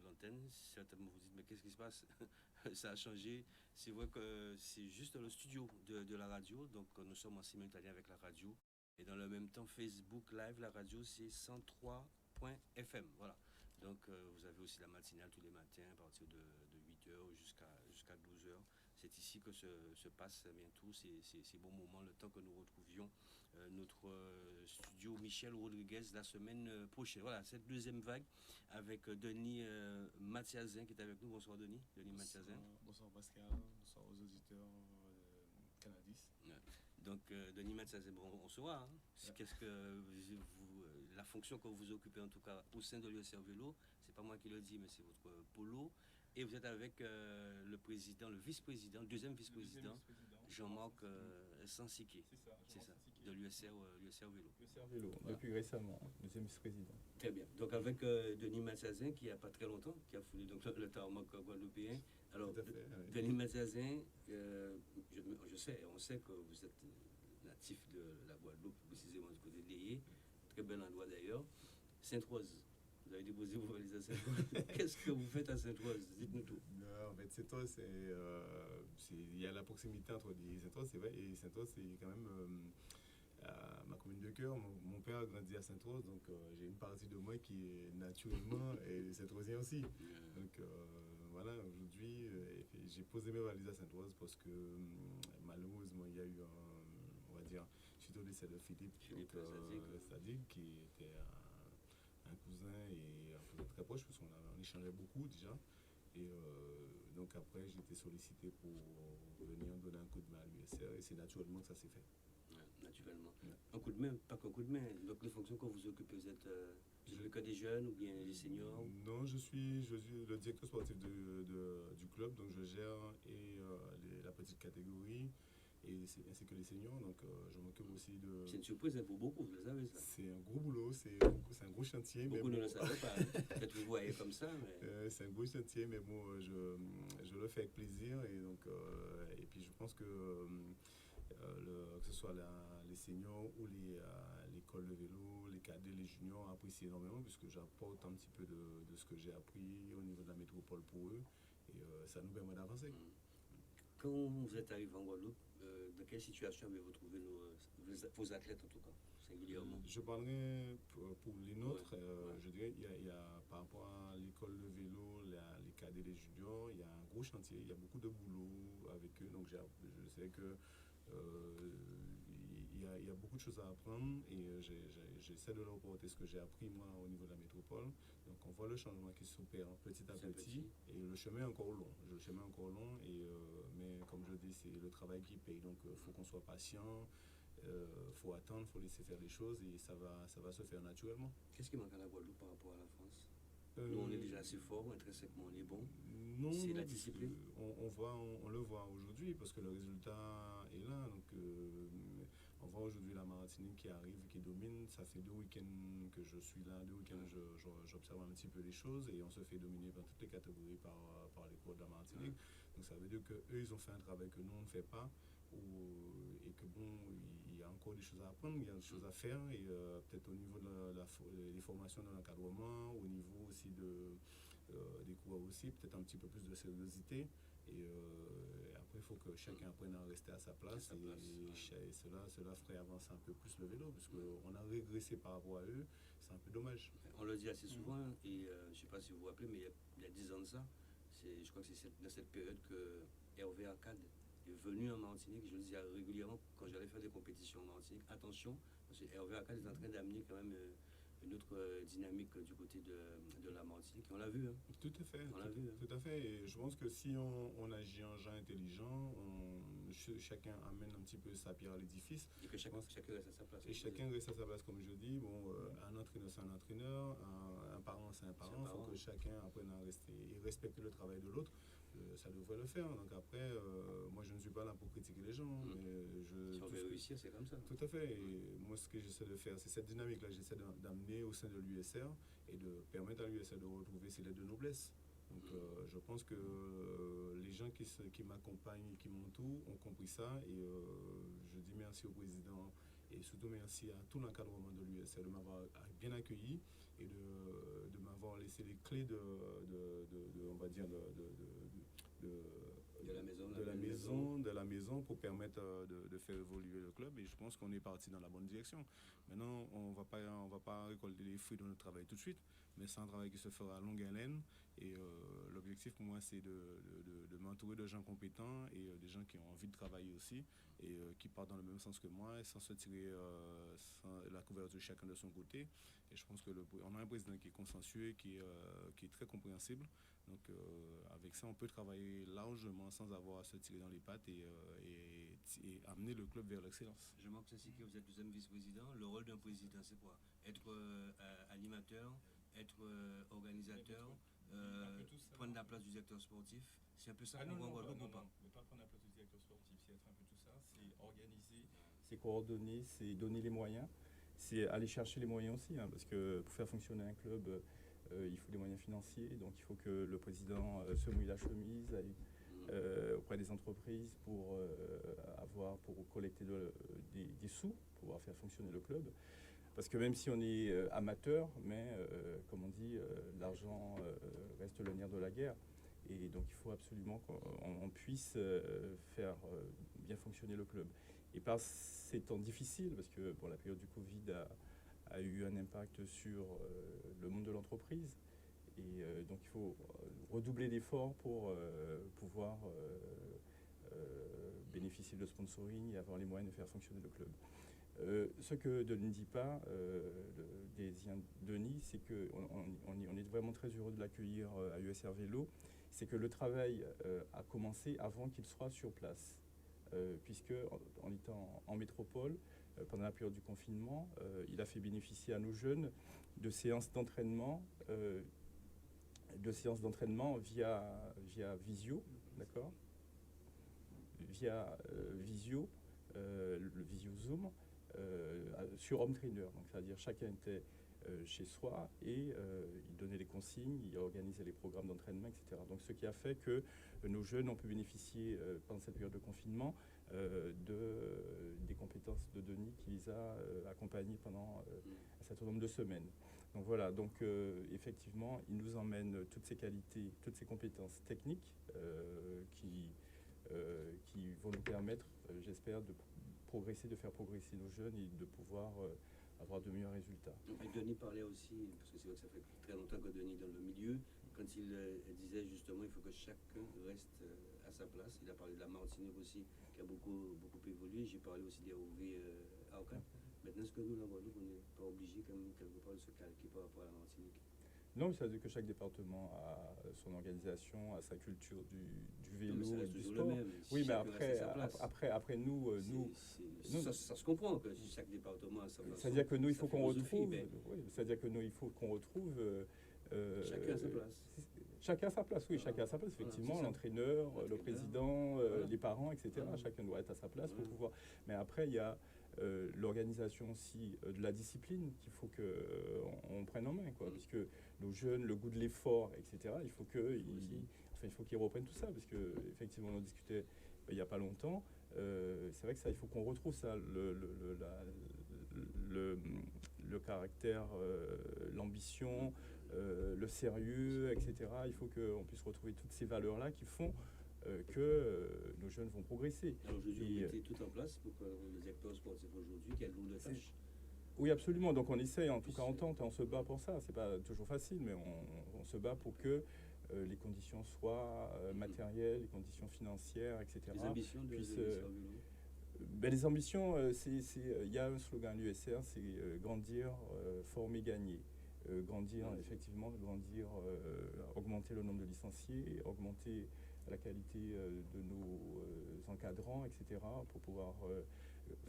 l'antenne. Certainement, vous dites, mais qu'est-ce qui se passe? Ça a changé. C'est vrai que c'est juste le studio de la radio. Donc, nous sommes en simultané avec la radio. Et dans le même temps, Facebook Live, la radio, c'est 103.fm. Voilà. Donc vous avez aussi la matinale tous les matins à partir de 8h jusqu'à 12h. C'est ici que se passe bien tout ces bons moments, le temps que nous retrouvions notre studio Michel Rodriguez la semaine prochaine. Voilà, cette deuxième vague avec Denis Mathiazin qui est avec nous. Bonsoir Denis. Denis Mathiazin. Bonsoir Pascal, bonsoir aux auditeurs Canadis. Ouais. Donc Denis Mathiazin, bon, on se voit. Hein. Ouais. Qu'est-ce que la fonction que vous occupez en tout cas au sein de l'USR Vélo, c'est pas moi qui le dis, mais c'est votre polo. Et vous êtes avec le président, le vice-président, le deuxième vice-président, Jean-Marc Sansiki. C'est ça, de l'USR Vélo. l'USR Vélo, voilà. Depuis récemment, deuxième vice-président. Très bien. Donc avec Denis Mathiazin, qui il n'y a pas très longtemps, qui a foulé donc, le tarmac guadeloupéen. Alors, Denis Mathiazin, je sais, on sait que vous êtes natif de la Guadeloupe, précisément du côté de l'Ayé, très bel endroit d'ailleurs. Sainte-Rose. Vous avez déposé vos valises à Sainte-Rose. Qu'est-ce que vous faites à Sainte-Rose? Dites-nous tout. En fait, Sainte-Rose, il y a la proximité entre Sainte-Rose, c'est vrai, et Sainte-Rose, c'est quand même ma commune de cœur. Mon père a grandi à Sainte-Rose, donc j'ai une partie de moi qui est naturellement et Sainte-Rosien aussi. Donc voilà, aujourd'hui, j'ai posé mes valises à Sainte-Rose parce que malheureusement, il y a eu on va dire, suite au décès de Philippe Sadik, qui était un cousin et un cousin très proche, parce qu'on échangeait beaucoup déjà. Et donc après, j'ai été sollicité pour venir donner un coup de main à l'USR et c'est naturellement que ça s'est fait. Ouais, naturellement. Ouais. Un coup de main, pas qu'un coup de main. Donc les fonctions que vous occupez, vous êtes le cas des jeunes ou bien des seniors? Non, je suis le directeur sportif du club, donc je gère la petite catégorie. Et ainsi que les seniors, donc je m'occupe aussi de... C'est une surprise pour beaucoup, vous le savez ça. C'est un gros boulot, c'est un gros chantier. Beaucoup ne le savaient pas, hein. Peut-être vous voyez comme ça, mais... c'est un gros chantier, mais bon, je le fais avec plaisir, et donc et puis je pense que que ce soit les seniors ou l'école de vélo, les cadets, les juniors apprécient énormément, puisque j'apporte un petit peu de ce que j'ai appris au niveau de la métropole pour eux, et ça nous permet d'avancer. Quand vous êtes arrivé en Guadeloupe, dans quelle situation avez-vous trouvé vos athlètes en tout cas, singulièrement? Je parlerai pour les nôtres, je dirais, il y a par rapport à l'école de vélo, les cadets, les juniors, il y a un gros chantier, il y a beaucoup de boulot avec eux, donc je sais que il y a beaucoup de choses à apprendre et j'essaie de leur apporter ce que j'ai appris moi au niveau de la métropole. Donc on voit le changement qui s'opère petit à petit et le chemin est encore long. Mais comme je dis, c'est le travail qui paye. Donc il faut qu'on soit patient, faut attendre, faut laisser faire les choses et ça va se faire naturellement. Qu'est-ce qui manque à la Guadeloupe par rapport à la France? Nous, on est déjà assez fort, intrinsèquement, on est bon. Non, c'est la discipline. On le voit aujourd'hui parce que le résultat est là. Donc, on voit aujourd'hui la Martinique qui arrive, qui domine. Ça fait 2 week-ends que je suis là, 2 week-ends j'observe un petit peu les choses et on se fait dominer par toutes les catégories par les cours de la Martinique. Donc, ça veut dire qu'eux, ils ont fait un travail que nous, on ne fait pas. Et que bon, il y a encore des choses à apprendre, il y a des choses à faire et peut-être au niveau des formations de l'encadrement, au niveau aussi des cours aussi, peut-être un petit peu plus de sérieuxité et après il faut que chacun apprenne à rester à sa place et cela ferait avancer un peu plus le vélo parce qu'on a régressé par rapport à eux, c'est un peu dommage. On le dit assez souvent et je ne sais pas si vous vous rappelez, mais il y a 10 ans de ça, je crois que c'est dans cette période que Hervé Arcade est venu en Martinique. Je le disais régulièrement quand j'allais faire des compétitions en Martinique, attention, parce que Hervé Arcade est en train d'amener quand même une autre dynamique du côté de la Martinique. Et on l'a vu. Hein. Tout à fait. Tout à fait. Et je pense que si on agit en gens intelligents, chacun amène un petit peu sa pierre à l'édifice. Et que chacun reste à sa place. Et chacun reste à sa place, comme je dis. Bon, un entraîneur, c'est un entraîneur. Un parent, c'est un parent. Il faut que chacun apprenne à rester et respecter le travail de l'autre. Ça devrait le faire. Donc après, moi je ne suis pas là pour critiquer les gens. Mais si on veut réussir, c'est comme ça. Tout à fait. Et moi ce que j'essaie de faire, c'est cette dynamique-là, j'essaie d'amener au sein de l'USR et de permettre à l'USR de retrouver ses lettres de noblesse. Donc je pense que les gens qui m'accompagnent et qui m'entourent ont compris ça. Et je dis merci au président et surtout merci à tout l'encadrement de l'USR de m'avoir bien accueilli et de m'avoir laissé les clés on va dire de la maison pour permettre de faire évoluer le club et je pense qu'on est parti dans la bonne direction. Maintenant, on va pas récolter les fruits de notre travail tout de suite, mais c'est un travail qui se fera à longue haleine. Et l'objectif pour moi, c'est de m'entourer de gens compétents et des gens qui ont envie de travailler aussi et qui partent dans le même sens que moi, sans se tirer sans la couverture chacun de son côté. Et je pense qu'on a un président qui est consensueux, qui est très compréhensible. Donc avec ça, on peut travailler largement sans avoir à se tirer dans les pattes et amener le club vers l'excellence. Je manque ceci que vous êtes deuxième vice-président. Le rôle d'un président, c'est quoi? Être animateur, être organisateur, prendre la place du directeur sportif. C'est un peu ça qu'on voit en Guadeloupe ou pas? Ne pas prendre la place du directeur sportif, c'est être un peu tout ça, c'est organiser, c'est coordonner, c'est donner les moyens, c'est aller chercher les moyens aussi, hein, parce que pour faire fonctionner un club, il faut des moyens financiers, donc il faut que le président se mouille la chemise, aille auprès des entreprises pour collecter des sous, pour pouvoir faire fonctionner le club. Parce que même si on est amateur, mais comme on dit, l'argent reste le nerf de la guerre. Et donc il faut absolument qu'on puisse faire bien fonctionner le club. Et par ces temps difficiles, parce que la période du Covid a eu un impact sur le monde de l'entreprise. Et donc il faut redoubler d'efforts pour pouvoir bénéficier de sponsoring et avoir les moyens de faire fonctionner le club. Ce que Denis ne dit pas, Denis, c'est qu'on est vraiment très heureux de l'accueillir à USR Vélo, c'est que le travail a commencé avant qu'il soit sur place. Puisque en étant en métropole, pendant la période du confinement, il a fait bénéficier à nos jeunes de séances d'entraînement via Visio, d'accord, via Visio, le Visio Zoom, sur Home Trainer. Donc c'est-à-dire chacun était chez soi et il donnait les consignes, il organisait les programmes d'entraînement, etc. Donc ce qui a fait que nos jeunes ont pu bénéficier pendant cette période de confinement des compétences de Denis qui les a accompagnés pendant un certain nombre de semaines. Donc voilà, donc effectivement, il nous emmène toutes ces qualités, toutes ces compétences techniques qui vont nous permettre, j'espère, de progresser, de faire progresser nos jeunes et de pouvoir avoir de meilleurs résultats. Et Denis parlait aussi, parce que c'est vrai que ça fait très longtemps que Denis est dans le milieu, quand il disait justement il faut que chacun reste à sa place. Il a parlé de la Martinique aussi, qui a beaucoup évolué. J'ai parlé aussi des ROV à Ocan. Maintenant, est-ce que nous, la Guadeloupe, on n'est pas obligé quand même quelque part de se calquer par rapport à la Martinique? Non, mais ça veut dire que chaque département a son organisation, a sa culture du vélo, non, du sport. même. Oui, mais après nous, ça se comprend que chaque département a sa place. C'est-à-dire que nous, il faut qu'on retrouve. Oui, c'est-à-dire que nous, il faut qu'on retrouve. Chacun à sa place. Chacun à sa place, oui, chacun à sa place, effectivement, voilà, l'entraîneur, le président, voilà, les parents, etc. Chacun doit être à sa place pour pouvoir. Mais après, il y a l'organisation aussi de la discipline qu'il faut qu'on prenne en main, quoi, puisque nos jeunes, le goût de l'effort, etc., il faut qu'ils reprennent tout ça, parce que effectivement, on en discutait il n'y a pas longtemps. C'est vrai que ça, il faut qu'on retrouve ça, le caractère, l'ambition, le sérieux, etc. Il faut qu'on puisse retrouver toutes ces valeurs-là qui font que nos jeunes vont progresser. Alors aujourd'hui, on mettait tout en place pour que les acteurs sportifs aujourd'hui, quelle lourde tâche. Oui, absolument. Donc on essaye, en tout cas en tente, et on se bat pour ça. C'est pas toujours facile, mais on se bat pour que les conditions soient matérielles, les conditions financières, etc. Les ambitions les ambitions, il y a un slogan à l'USR, c'est grandir, former, gagner. Grandir, effectivement, augmenter le nombre de licenciés, augmenter la qualité de nos encadrants, etc., pour pouvoir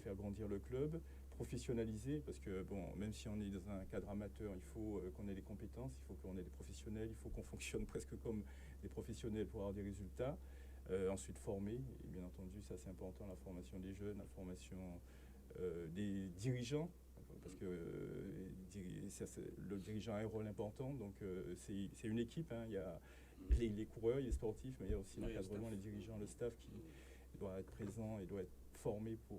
faire grandir le club, professionnaliser, parce que même si on est dans un cadre amateur, il faut qu'on ait les compétences, il faut qu'on ait des professionnels, il faut qu'on fonctionne presque comme des professionnels pour avoir des résultats. Ensuite former, et bien entendu ça c'est important, la formation des jeunes, la formation des dirigeants, parce que le dirigeant a un rôle important, donc c'est une équipe, hein. Il y a les coureurs, il y a les sportifs, mais il y a aussi l'encadrement, les dirigeants, le staff qui doit être présent et doit être formé pour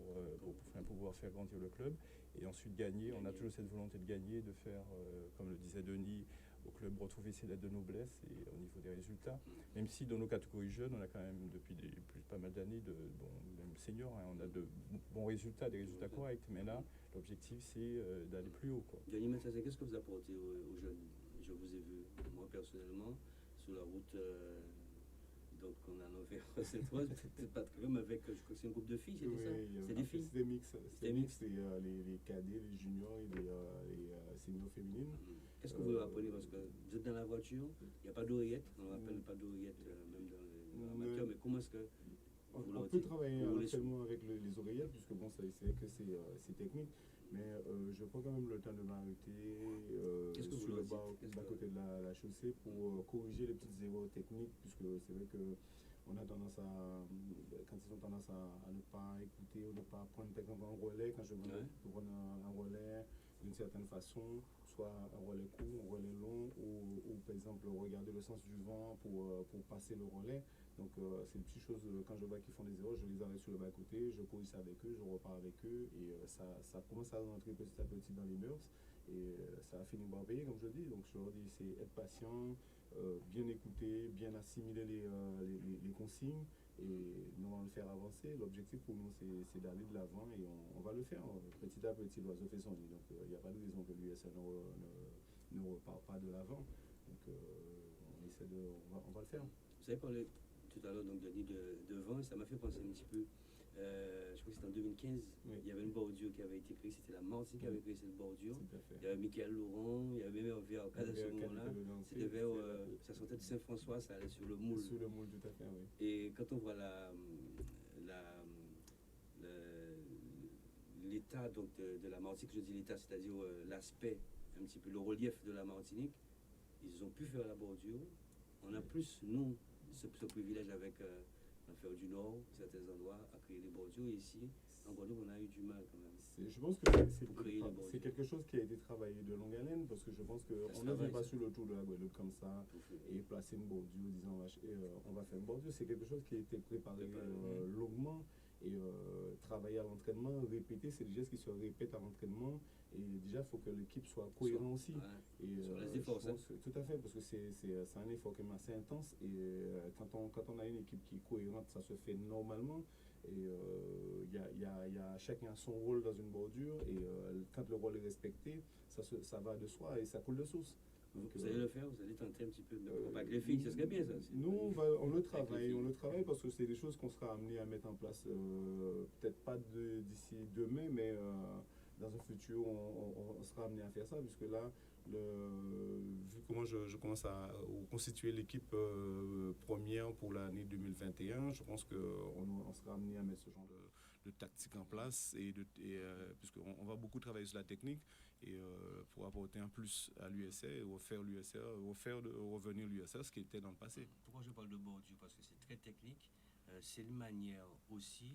pouvoir faire grandir le club. Et ensuite gagner, on a toujours cette volonté de gagner, de faire, comme le disait Denis, au club retrouver ses lettres de noblesse et au niveau des résultats. Même si dans nos catégories jeunes, on a quand même depuis pas mal d'années, même seniors, hein, on a de bons résultats, des résultats corrects. Mais là, l'objectif c'est d'aller plus haut, quoi. Denis Matassin, qu'est-ce que vous apportez aux jeunes je vous ai vu, moi personnellement, sur la route. Donc on allait vers cette fois, peut-être pas très bien, mais avec, je crois que c'est un groupe de filles, c'était ça? C'est des filles? C'était mix. C'était mix, c'est les cadets, les juniors et les seniors féminines. Qu'est-ce que vous leur apprenez? Parce que vous êtes dans la voiture, il n'y a pas d'oreillette, on n'appelle pas d'oreillette même dans les amateurs, mais comment est-ce que on peut travailler actuellement avec les oreillettes, puisque bon, c'est vrai que c'est technique, mais je prends quand même le temps de m'arrêter sur le bas côté de la chaussée pour corriger les petites erreurs techniques, puisque c'est vrai que on a tendance quand ils ont tendance à ne pas écouter ou ne pas prendre par exemple un relais, quand je veux prendre un relais d'une certaine façon, soit un relais court, un relais long, ou par exemple regarder le sens du vent pour passer le relais. Donc c'est une petite chose, quand je vois qu'ils font des erreurs, je les arrête sur le bas côté, je corrige ça avec eux, je repars avec eux, et ça commence à rentrer petit à petit dans les mœurs, et ça a fini par payer, comme je dis. Donc je leur dis, c'est être patient, bien écouter, bien assimiler les consignes, et nous le faire avancer. L'objectif pour nous, c'est d'aller de l'avant, et on va le faire. Petit à petit, l'oiseau fait son nid, donc il n'y a pas de raison que l'USA ne repart pas de l'avant. Donc on va le faire. Vous avez parlé tout à l'heure donc de vent, ça m'a fait penser un petit peu, je crois que c'était en 2015, il y avait une bordure qui avait été créée, c'était la Martinique qui avait créé cette bordure. Il y avait Michael Laurent, il y avait même Hervé Arcade à ce moment-là, c'était vers, ça sortait de Saint-François, ça allait sur le moule. Sur le moule, tout à fait, oui. Et quand on voit l'état donc de la Martinique, je dis l'état, c'est-à-dire l'aspect, un petit peu le relief de la Martinique, ils ont pu faire la bordure. On a plus, nous, ce privilège avec l'affaire du Nord, certains endroits, à créer des bordures. Et ici, en Guadeloupe, on a eu du mal quand même. Je pense que c'est quelque chose qui a été travaillé de longue haleine, parce que je pense qu'on ne vient pas sur le tour de la Guadeloupe comme ça et placer une bordure, disant on va faire une bordure. C'est quelque chose qui a été préparé longuement, et travailler à l'entraînement, répéter, c'est des gestes qui se répètent à l'entraînement. Et déjà, il faut que l'équipe soit cohérente aussi. Et tout à fait, parce que c'est un effort quand même assez intense. Et quand on a une équipe qui est cohérente, ça se fait normalement. Et y a chacun son rôle dans une bordure. Et quand le rôle est respecté, ça va de soi et ça coule de source. Donc, vous allez le faire, vous allez tenter un petit peu de avec les filles, ça serait bien ça. Nous, on le travaille parce que c'est des choses qu'on sera amené à mettre en place, peut-être pas d'ici demain, mais dans un futur, on sera amené à faire ça, puisque là, vu comment je commence à constituer l'équipe première pour l'année 2021, je pense qu'on sera amené à mettre ce genre de tactique en place, puisqu'on va beaucoup travailler sur la technique, et pour apporter un plus à l'USR et refaire revenir l'USR, ce qui était dans le passé. Pourquoi je parle de bordure? Parce que c'est très technique, c'est une manière aussi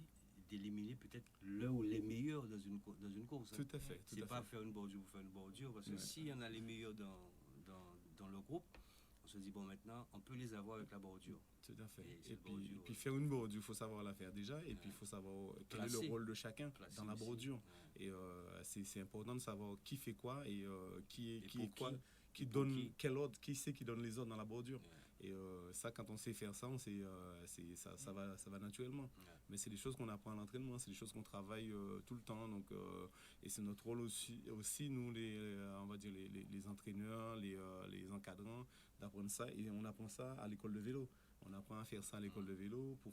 d'éliminer peut-être l'un ou les meilleurs dans une course. Tout à fait. C'est pas faire une bordure pour faire une bordure, parce que s'il y en a les meilleurs dans le groupe, on se dit, bon, maintenant, on peut les avoir avec la bordure. Tout à fait. Et puis faire une bordure, il faut savoir la faire déjà, et puis il faut savoir quel est le rôle de chacun dans la bordure. Et c'est important de savoir qui fait quoi, et qui donne quel ordre, qui c'est qui donne les ordres dans la bordure. Et ça, quand on sait faire ça, ça va naturellement. Mais c'est des choses qu'on apprend à l'entraînement, c'est des choses qu'on travaille tout le temps. Donc, et c'est notre rôle aussi nous, on va dire les entraîneurs, les encadrants, d'apprendre ça. Et on apprend ça à l'école de vélo. On apprend à faire ça à l'école de vélo pour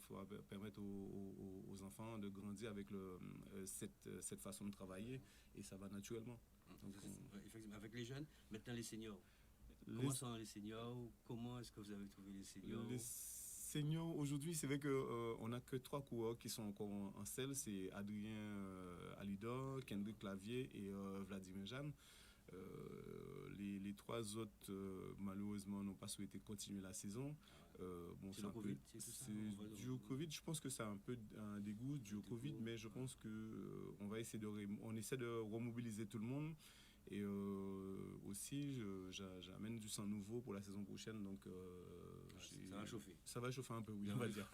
permettre aux enfants de grandir avec cette façon de travailler, et ça va naturellement. Donc, effectivement, avec les jeunes, maintenant les seniors. Comment sont les seniors? Comment est-ce que vous avez trouvé les seniors? Les seniors, aujourd'hui, c'est vrai qu'on n'a que 3 coureurs qui sont encore en selle. C'est Adrien Alidor, Kendrick Clavier et Vladimir Jeanne. Les 3 autres, malheureusement, n'ont pas souhaité continuer la saison. C'est dû au Covid. Je pense que c'est un peu un dégoût dû au Covid, mais je pense qu'on va essayer on essaie de remobiliser tout le monde. Et aussi, j'amène du sang nouveau pour la saison prochaine, donc ça va chauffer. Ça va chauffer un peu, oui, on va dire.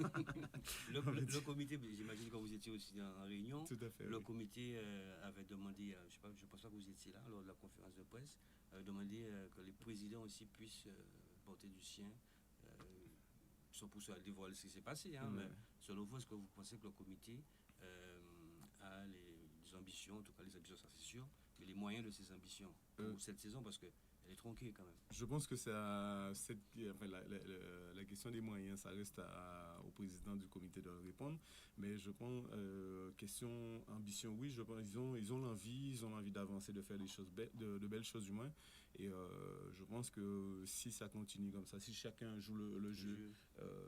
le comité, j'imagine quand vous étiez aussi en réunion, tout à fait, le comité avait demandé, je pense pas que vous étiez là lors de la conférence de presse, demandé que les présidents aussi puissent porter du sien, sans pousser à dévoiler ce qui s'est passé, mais selon vous, est-ce que vous pensez que le comité a les ambitions, en tout cas les ambitions, ça c'est sûr, mais les moyens de ces ambitions pour cette saison, parce que elle est tronquée quand même. Je pense que la question des moyens, ça reste au président du comité de répondre. Mais je pense, question ambition, oui, je pense ils ont l'envie d'avancer, de faire des choses de belles choses du moins. Et je pense que si ça continue comme ça, si chacun joue le jeu,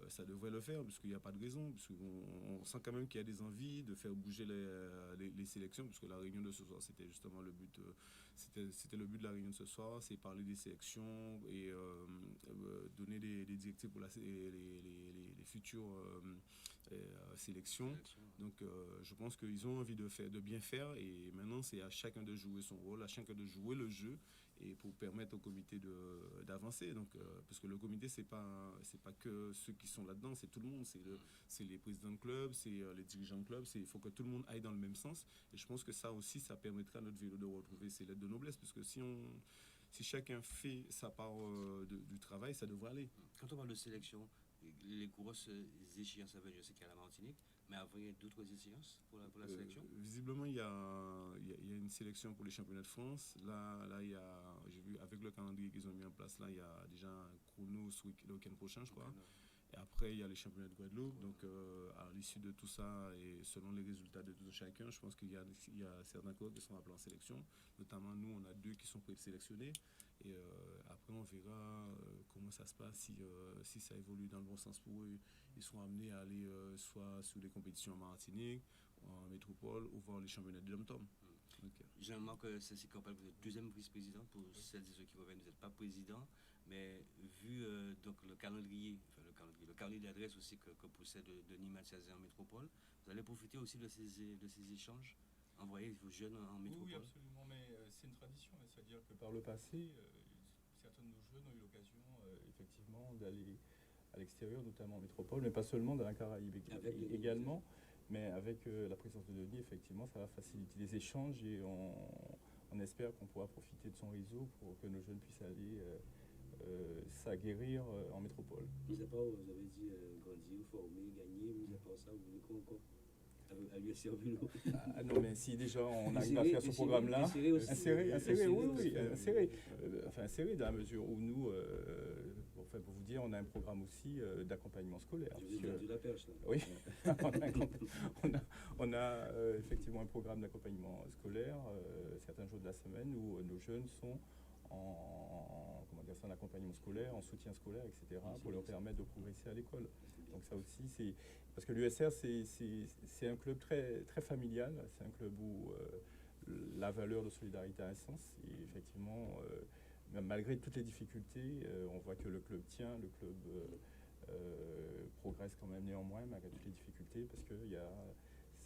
ça devrait le faire, parce qu'il n'y a pas de raison. Parce on sent quand même qu'il y a des envies de faire bouger les sélections, puisque la réunion de ce soir, c'était justement le but. C'était le but de la réunion de ce soir, c'est parler des sélections et donner des directives pour les futures sélections. Donc je pense qu'ils ont envie de bien faire, et maintenant c'est à chacun de jouer son rôle, à chacun de jouer le jeu, et pour permettre au comité d'avancer. Donc parce que le comité, c'est pas que ceux qui sont là-dedans, c'est tout le monde, c'est les présidents de club, c'est les dirigeants de club, il faut que tout le monde aille dans le même sens. Et je pense que ça aussi, ça permettra à notre vélo de retrouver ses lettres de noblesse, parce que si chacun fait sa part du travail, ça devrait aller. Quand on parle de sélection, les grosses échéances à venir, je sais qu'il y a la Martinique, mais avant, il y a d'autres échéances pour la sélection? Visiblement, il y a une sélection pour les championnats de France. Là j'ai vu avec le calendrier qu'ils ont mis en place, là, il y a déjà un chrono le week-end prochain, je crois. Et après, il y a les championnats de Guadeloupe. Donc, à l'issue de tout ça, et selon les résultats de tout chacun, je pense qu'il y a certains clubs qui sont appelés en sélection. Notamment, nous, on a 2 qui sont présélectionnés. Et après, on verra comment ça se passe, si ça évolue dans le bon sens pour eux. Ils seront amenés à aller soit sur des compétitions en Martinique, en métropole, ou voir les championnats de Dom-Tom. Généralement, que c'est si qu'on parle, vous êtes deuxième vice-président. Pour celles et ceux qui reviennent, vous n'êtes pas président. Mais vu donc le calendrier d'adresse aussi que possède Denis Mathiazé en métropole, vous allez profiter aussi de ces échanges, envoyer vos jeunes en métropole? Oui, absolument, mais c'est une tradition, c'est-à-dire que par le passé, certains de nos jeunes ont eu l'occasion effectivement d'aller à l'extérieur, notamment en métropole, mais pas seulement dans la Caraïbe également, mais avec la présence de Denis, effectivement, ça va faciliter les échanges, et on espère qu'on pourra profiter de son réseau pour que nos jeunes puissent aller s'aguerrir en métropole. Mis à part, vous avez dit grandir, former, gagner, mis à part ça, vous voulez quoi encore à l'USC Vélo? Ah non, mais si déjà on arrive à faire ce programme-là, insérer, oui, insérer dans la mesure où nous, pour vous dire, on a un programme aussi d'accompagnement scolaire. Je vous ai perdu la perche, là. Oui, on a effectivement un programme d'accompagnement scolaire certains jours de la semaine où nos jeunes sont en accompagnement scolaire, en soutien scolaire, etc., pour leur permettre de progresser à l'école. Donc ça aussi, c'est... Parce que l'USR, c'est un club très, très familial, c'est un club où la valeur de solidarité a un sens, et effectivement, malgré toutes les difficultés, on voit que le club tient, le club progresse quand même néanmoins, malgré toutes les difficultés, parce qu'il y a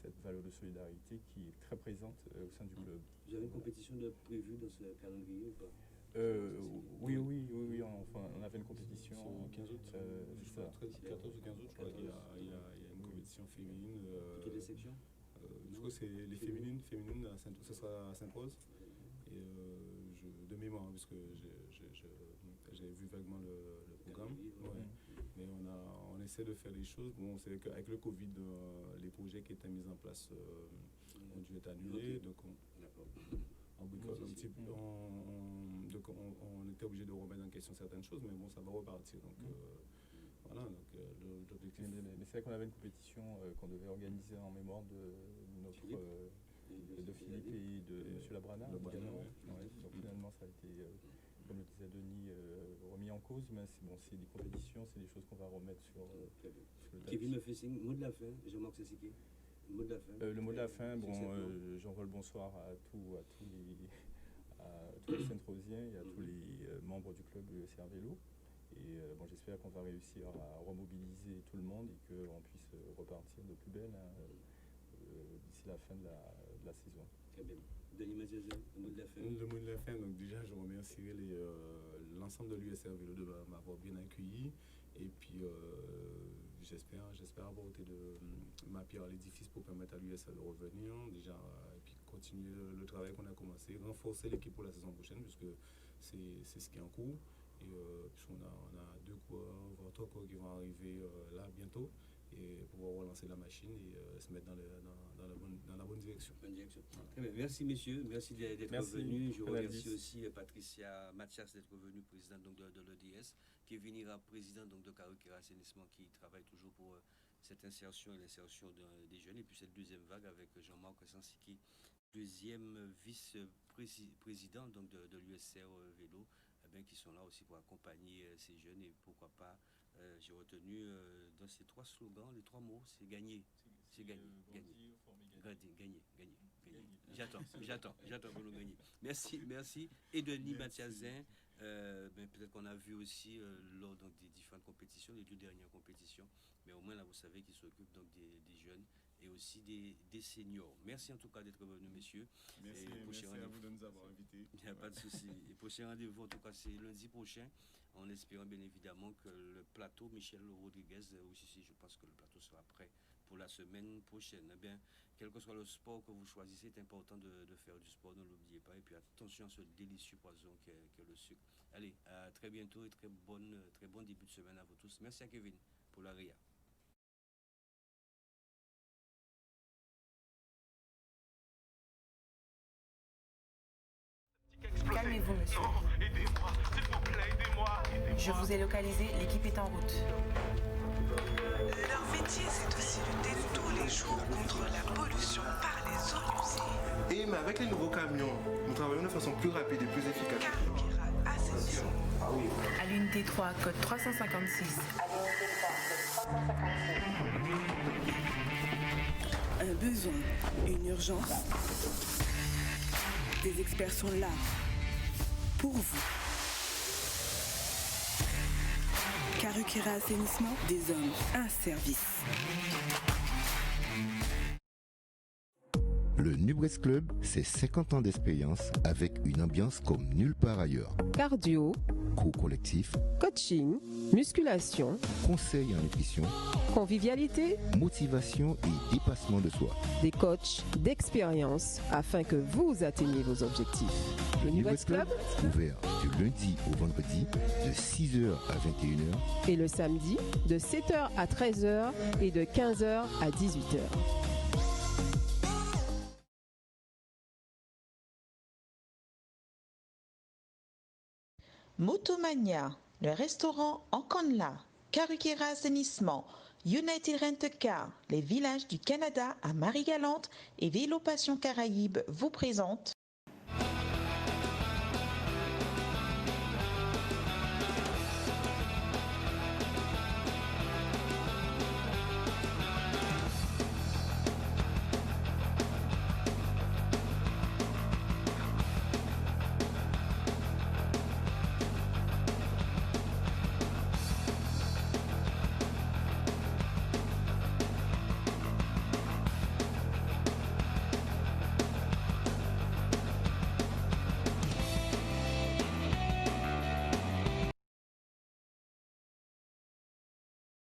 cette valeur de solidarité qui est très présente au sein du club. Vous avez une compétition prévue dans ce calendrier ou pas? Oui, on avait une compétition. 15 août, 14 ou 15 août, je crois qu'il y a une compétition féminine. Toutes les sections? Je crois que c'est les féminines, ce sera à Sainte-Rose. Et de mémoire, parce que j'ai vu vaguement le programme. Mais on essaie de faire les choses. Bon, c'est qu'avec le Covid, les projets qui étaient mis en place ont dû être annulés. Donc on boycotte un petit peu. Donc on était obligé de remettre en question certaines choses, mais bon, ça va repartir. Donc voilà, donc l'objectif. Mais c'est vrai qu'on avait une compétition qu'on devait organiser en mémoire de Philippe et de M. Labrana. Donc finalement, ça a été, comme le disait Denis, remis en cause, mais c'est des compétitions, c'est des choses qu'on va remettre sur le tapis. Kevin me fait signe, mot de la fin, Jean-Marc Sessiké. Le mot de la fin. Le mot de la fin, j'envoie le bonsoir à tous les Saint-Rosiens et à tous les membres du club USR Vélo. Et j'espère qu'on va réussir à remobiliser tout le monde et qu'on puisse repartir de plus belle d'ici la fin de la saison. Très bien. Denis Mathiazé, le mot de la fin. Le mot de la fin, donc déjà je remercierai l'ensemble de l'USR Vélo de m'avoir bien accueilli. Et puis j'espère apporter ma pierre à l'édifice pour permettre à l'USR de revenir, déjà, et puis continuer le travail qu'on a commencé, renforcer l'équipe pour la saison prochaine, puisque c'est ce qui est en cours. Et on a 2 coureurs, voire 3 coureurs qui vont arriver là bientôt. et pouvoir relancer la machine et se mettre dans la bonne direction. Très bien. Merci messieurs, merci d'être venus. Je remercie Canaldis. aussi Patricia Mathias d'être venue, présidente donc, de l'EDS, Kevin Ira, président donc, de Karukira Assainissement, qui travaille toujours pour cette insertion et l'insertion des jeunes. Et puis cette deuxième vague avec Jean-Marc Sansiki, deuxième vice-président donc, de l'USR Vélo, qui sont là aussi pour accompagner ces jeunes. Et pourquoi pas, j'ai retenu dans ces trois slogans, les trois mots, c'est gagner. C'est gagner. Gagner. J'attends pour nous gagner. Merci. Et Denis Mathiazin, peut-être qu'on a vu aussi lors donc, des différentes compétitions, les deux dernières compétitions, mais au moins là vous savez qu'il s'occupe donc des jeunes et aussi des seniors. Merci en tout cas d'être venus, messieurs. Merci à vous de nous avoir invités. Il n'y a pas de souci. Et prochain rendez-vous, en tout cas, c'est lundi prochain, en espérant bien évidemment que le plateau Michel Rodriguez, aussi, je pense que le plateau sera prêt pour la semaine prochaine. Eh bien, quel que soit le sport que vous choisissez, c'est important de faire du sport, ne l'oubliez pas. Et puis attention à ce délicieux poison qu'est le sucre. Allez, à très bientôt et très bon début de semaine à vous tous. Merci à Kevin pour la RIA. Calmez-vous, monsieur. Aidez-moi, s'il vous plaît, aidez-moi. Je vous ai localisé, l'équipe est en route. Leur métier, c'est aussi lutter tous les jours contre la pollution par les eaux usées. Et mais avec les nouveaux camions, nous travaillons de façon plus rapide et plus efficace. Karukira Assainissement. À l'unité 3, code 356. Un besoin, une urgence. Des experts sont là pour vous. Karukira Assainissement, des hommes, un service. Le Nubres Club, c'est 50 ans d'expérience avec une ambiance comme nulle part ailleurs. Cardio, Cours collectif, coaching, musculation, conseils en nutrition, convivialité, motivation et dépassement de soi. des coachs d'expérience afin que vous atteigniez vos objectifs. Le Nubres Club Ouvert du lundi au vendredi de 6h à 21h. et le samedi de 7h à 13h et de 15h à 18h. Motomania, le restaurant Enconla, Karukira Assainissement, United Rent Car, les villages du Canada à Marie-Galante et Vélo Passion Caraïbes vous présentent